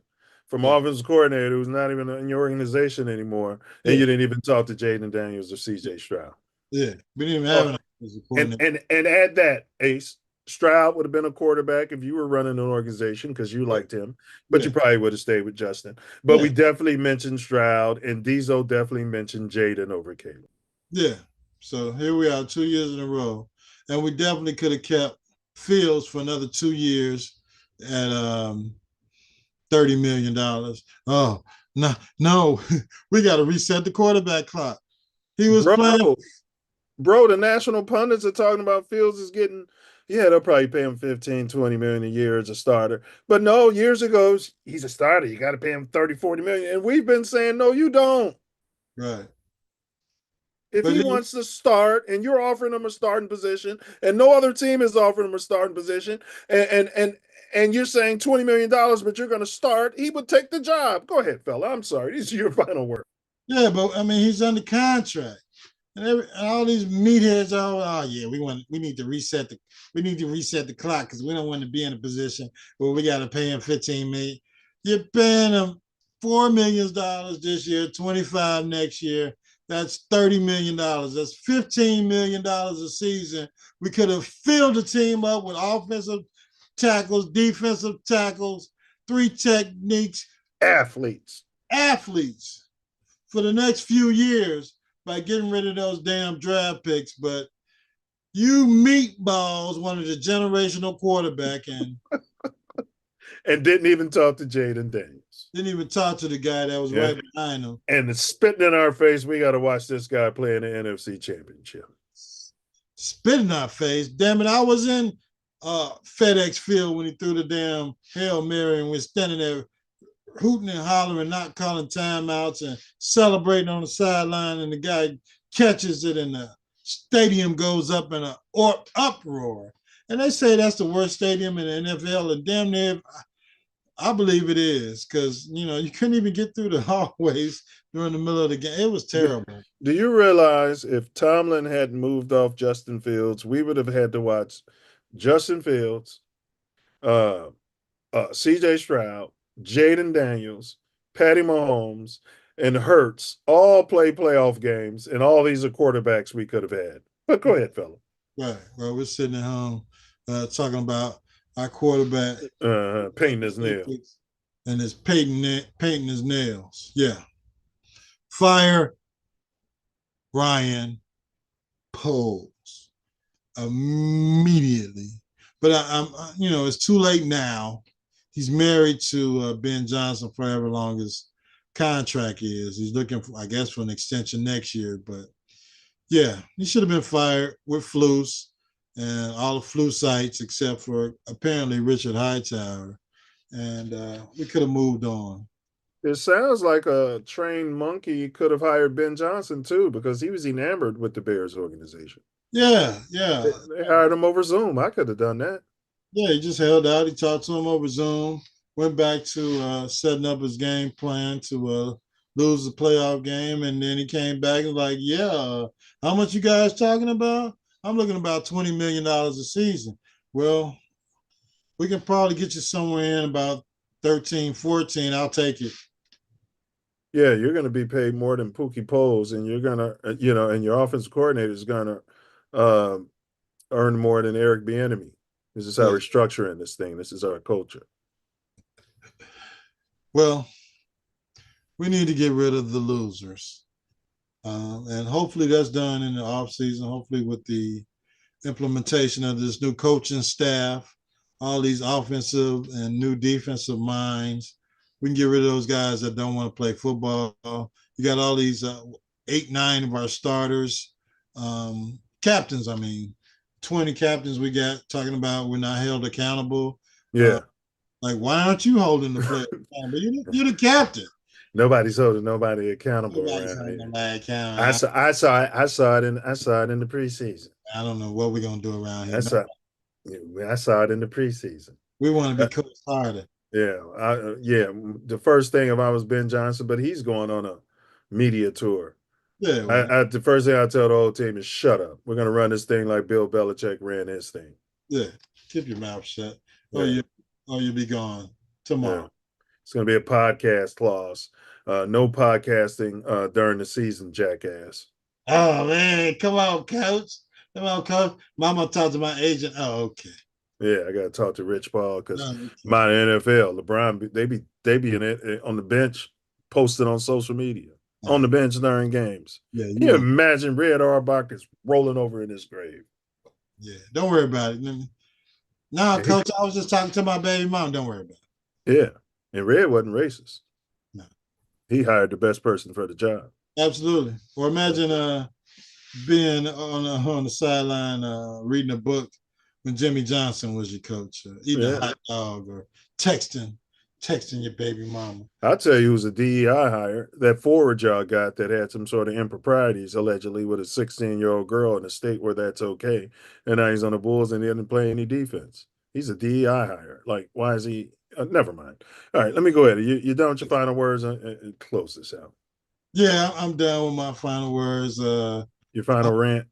from offensive coordinator who's not even in your organization anymore. And you didn't even talk to Jaden Daniels or CJ Stroud. Yeah, we didn't even have an offensive coordinator. And add that, Ace. Stroud would have been a quarterback if you were running an organization because you liked him, but you probably would have stayed with Justin. But we definitely mentioned Stroud, and Diesel definitely mentioned Jaden over Caleb. Yeah. So here we are 2 years in a row. And we definitely could have kept Fields for another 2 years at $30 million. Oh, no. We got to reset the quarterback clock. He was playing. Bro, the national pundits are talking about Fields is getting, they'll probably pay him 15, 20 million a year as a starter. But no, years ago, he's a starter. You got to pay him 30, 40 million. And we've been saying, no, you don't. Right. If he wants to start and you're offering him a starting position and no other team is offering him a starting position and you're saying $20 million, but you're going to start, he would take the job. Go ahead, fella. I'm sorry. These are your final words. Yeah, but I mean, he's under contract. And all these meatheads, we need to reset the clock because we don't want to be in a position where we got to pay him $15 million. You're paying him $4 million this year, 25 next year. That's $30 million. That's $15 million a season. We could have filled the team up with offensive tackles, defensive tackles, 3 techniques. Athletes For the next few years by getting rid of those damn draft picks. But you meatballs wanted a generational quarterback and didn't even talk to Jaden Daniels. Didn't even talk to the guy that was right behind him. And it's spitting in our face. We got to watch this guy play in the NFC Championship. Spitting in our face. Damn it, I was in FedEx Field when he threw the damn Hail Mary and we're standing there hooting and hollering, not calling timeouts and celebrating on the sideline, and the guy catches it and the stadium goes up in an uproar. And they say that's the worst stadium in the NFL, and damn near, I believe it is, because, you couldn't even get through the hallways during the middle of the game. It was terrible. Do you realize if Tomlin hadn't moved off Justin Fields, we would have had to watch Justin Fields, CJ Stroud, Jaden Daniels, Patty Mahomes, and Hurts all play playoff games, and all these are quarterbacks we could have had. But go ahead, fella. Right. Well, we're sitting at home talking about our quarterback painting his nails. And it's painting his nails. Yeah. Fire Ryan Poles immediately. But I'm it's too late now. He's married to Ben Johnson for however long his contract is. He's looking for, I guess, for an extension next year. But yeah, he should have been fired with Flus and all the flu sites except for apparently Richard Hightower. And we could have moved on. It sounds like a trained monkey could have hired Ben Johnson too, because he was enamored with the Bears organization. Yeah. They hired him over Zoom. I could have done that. Yeah, he just held out. He talked to him over Zoom, went back to setting up his game plan to lose the playoff game. And then he came back and like, yeah, how much you guys talking about? I'm looking about $20 million a season. Well, we can probably get you somewhere in about 13, 14. I'll take it. Yeah, you're going to be paid more than Pookie Poles, and you're going to, and your offensive coordinator is going to earn more than Eric Bienemy. This is how we're structuring this thing. This is our culture. Well, we need to get rid of the losers. And hopefully that's done in the offseason, hopefully with the implementation of this new coaching staff, all these offensive and new defensive minds. We can get rid of those guys that don't want to play football. You got all these 8, 9 of our starters, captains, 20 captains we got talking about we're not held accountable. Yeah. Like, why aren't you holding the player accountable? You're the captain. Nobody's holding nobody accountable. Nobody's holding nobody accountable. I saw it in the preseason. I don't know what we're gonna do around here. I saw it in the preseason. We want to be coached harder. Yeah, the first thing if I was Ben Johnson, but he's going on a media tour. Yeah. Well, the first thing I tell the whole team is shut up. We're gonna run this thing like Bill Belichick ran his thing. Yeah, keep your mouth shut, yeah. or you'll be gone tomorrow. Yeah. It's gonna be a podcast clause. No podcasting during the season, jackass. Oh man, come on, coach. Mama talked to my agent. Oh, okay. Yeah, I gotta talk to Rich Paul because my NFL, LeBron, they be in it on the bench, posted on social media, on the bench during games. Yeah, Can you imagine Red Auerbach is rolling over in his grave? Yeah, don't worry about it. No, coach, I was just talking to my baby mom. Don't worry about it. Yeah, and Red wasn't racist. No, he hired the best person for the job. Absolutely. Or imagine being on the sideline reading a book when Jimmy Johnson was your coach, eating a hot dog or texting your baby mama. I'll tell you who's a DEI hire. That forward y'all got that had some sort of improprieties, allegedly, with a 16-year-old girl in a state where that's okay. And now he's on the Bulls and he didn't play any defense. He's a DEI hire. Like, why is he? Never mind. All right, let me go ahead. You done with your final words and close this out? Yeah, I'm done with my final words. Your final rant?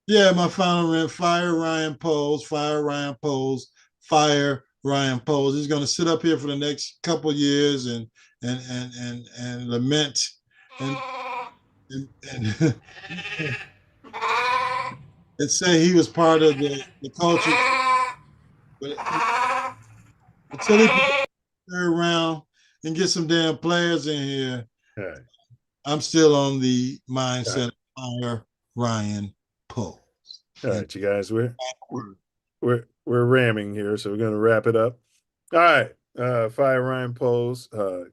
Yeah, my final rant. Fire Ryan Poles. Fire Ryan Poles. Fire Ryan Poles. He's going to sit up here for the next couple years and lament and and say he was part of the culture. But until he turn around and get some damn players in here, right. I'm still on the mindset of fire Ryan Poles. All right, you guys, we're ramming here, so we're gonna wrap it up. All right, fire Ryan Poles.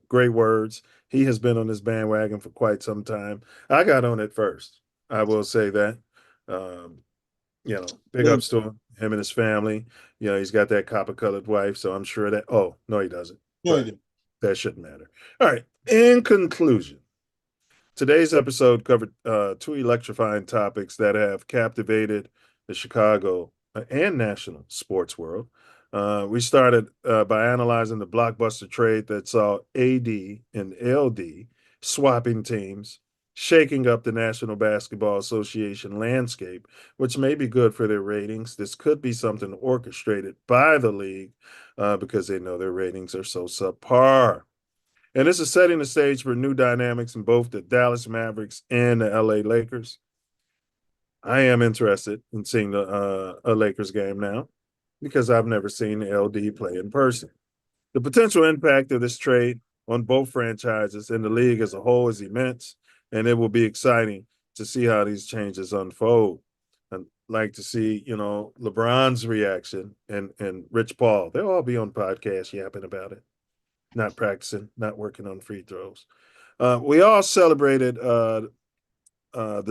Great words. He has been on this bandwagon for quite some time. I got on it first. I will say that. Big ups to him and his family. He's got that copper-colored wife, so I'm sure that. Oh no, he doesn't. No, he didn't. That shouldn't matter. All right. In conclusion, today's episode covered 2 electrifying topics that have captivated the Chicago and national sports world. We started by analyzing the blockbuster trade that saw AD and LD swapping teams, shaking up the National Basketball Association landscape, which may be good for their ratings. This could be something orchestrated by the league because they know their ratings are so subpar. And this is setting the stage for new dynamics in both the Dallas Mavericks and the LA Lakers. I am interested in seeing a Lakers game now because I've never seen LD play in person. The potential impact of this trade on both franchises and the league as a whole is immense, and it will be exciting to see how these changes unfold. I'd like to see, LeBron's reaction and Rich Paul. They'll all be on podcasts yapping about it. Not practicing, not working on free throws. We all celebrated the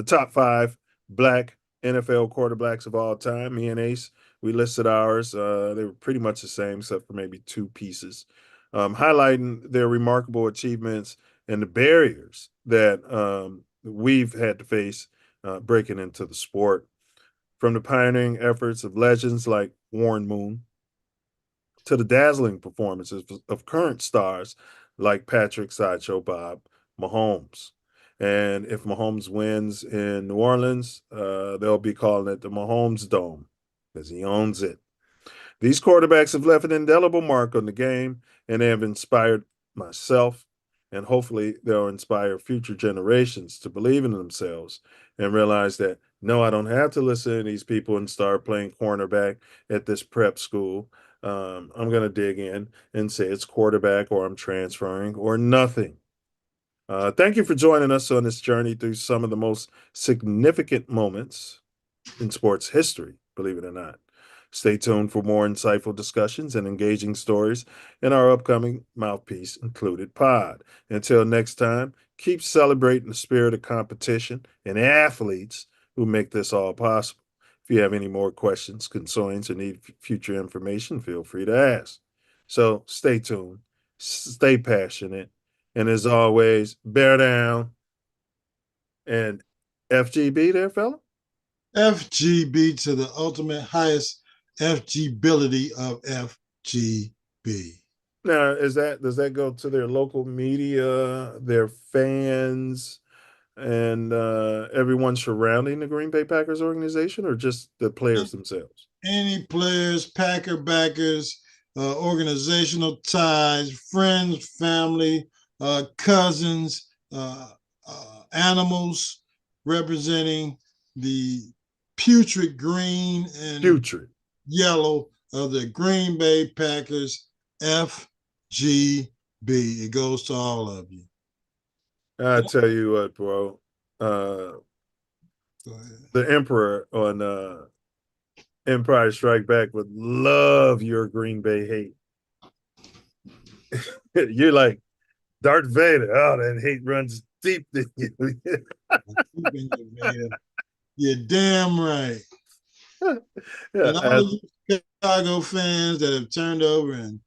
top 5 black NFL quarterbacks of all time. Me and Ace, we listed ours. They were pretty much the same, except for maybe 2 pieces, highlighting their remarkable achievements and the barriers that we've had to face breaking into the sport. From the pioneering efforts of legends like Warren Moon to the dazzling performances of current stars like Patrick Sideshow Bob Mahomes. And if Mahomes wins in New Orleans, they'll be calling it the Mahomes Dome because he owns it. These quarterbacks have left an indelible mark on the game, and they have inspired myself, and hopefully they'll inspire future generations to believe in themselves and realize that, no, I don't have to listen to these people and start playing cornerback at this prep school. I'm going to dig in and say it's quarterback or I'm transferring or nothing. Thank you for joining us on this journey through some of the most significant moments in sports history, believe it or not. Stay tuned for more insightful discussions and engaging stories in our upcoming Mouthpiece Included pod. Until next time, keep celebrating the spirit of competition and athletes who make this all possible. If you have any more questions, concerns, or need future information, feel free to ask. So stay tuned, stay passionate, and as always, bear down. And FGB there, fella? FGB to the ultimate highest FGbility of FGB. Now, does that go to their local media, their fans, and everyone surrounding the Green Bay Packers organization, or just the players themselves? Any players, Packer backers, organizational ties, friends, family, cousins, animals representing the putrid green and yellow of the Green Bay Packers, FGB. It goes to all of you. I tell you what, bro. The Emperor on Empire Strike Back would love your Green Bay hate. You're like Darth Vader. Oh, that hate runs deep in you. You're damn right. And all you Chicago fans that have turned over and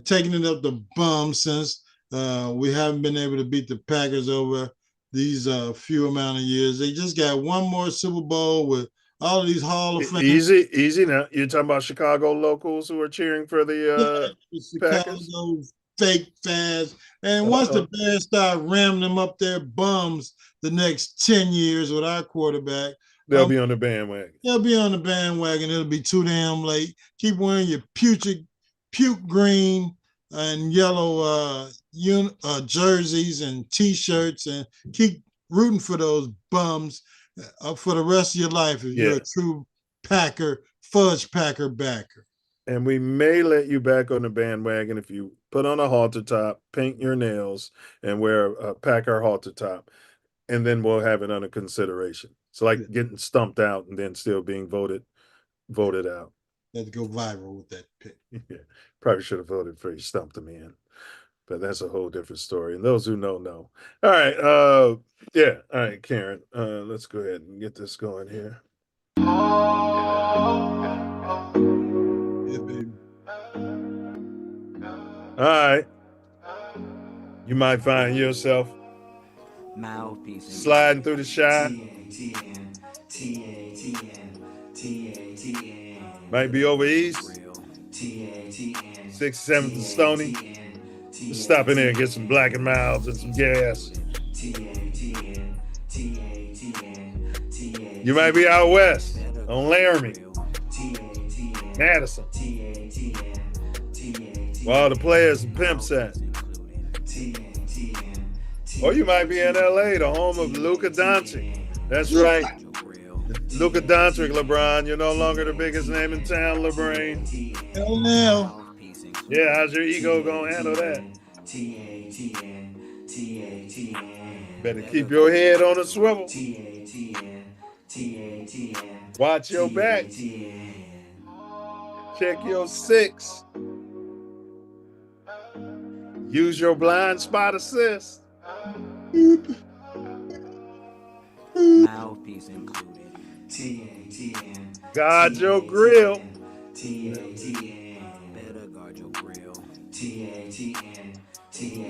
taken it up the bum since we haven't been able to beat the Packers over these few amount of years. They just got one more Super Bowl with all of these Hall of Fame. Easy now. You're talking about Chicago locals who are cheering for the Packers? Chicago fake fans. And once the Bears start ramming them up their bums the next 10 years with our quarterback, they'll be on the bandwagon. They'll be on the bandwagon. It'll be too damn late. Keep wearing your puke green and yellow jerseys and T-shirts, and keep rooting for those bums for the rest of your life if you're a true Packer, fudge Packer backer. And we may let you back on the bandwagon if you put on a halter top, paint your nails, and wear a Packer halter top, and then we'll have it under consideration. It's like getting stumped out and then still being voted out. Let's go viral with that pick. Yeah, probably should have voted for you, stumped him in. But that's a whole different story. And those who know. All right. All right, Karen. Let's go ahead and get this going here. Yeah, baby. All right. You might find yourself sliding through the shot. Might be over east. 6th, 7th, and Stony. Just stop in there and get some Black and Milds and some gas. You might be out west on Laramie, Madison. Where all the players and pimps at. Or you might be in LA, the home of Luka Doncic. That's right. Luka Doncic, LeBron. You're no longer the biggest name in town, LeBron. Hell no. Yeah, how's your ego gonna handle that? Better keep your head on a swivel. Watch your back. Check your 6. Use your blind spot assist. Mouthpiece included. TATN. Guard your grill. TATN. Better guard your grill. TATN.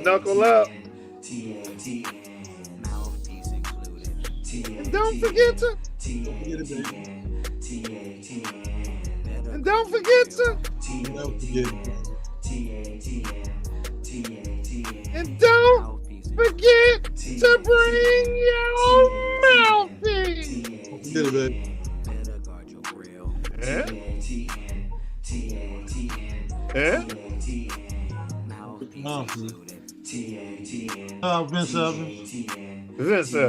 Knuckle up. TATN. Mouthpiece included. And don't forget to. TATN. And don't forget to. And don't forget to bring your mouthpiece. Get it, baby. Better guard your grill. Yeah. TATN. Yeah. Mouthpiece Mouthpiece. included. TATN. Vince Evans. Vince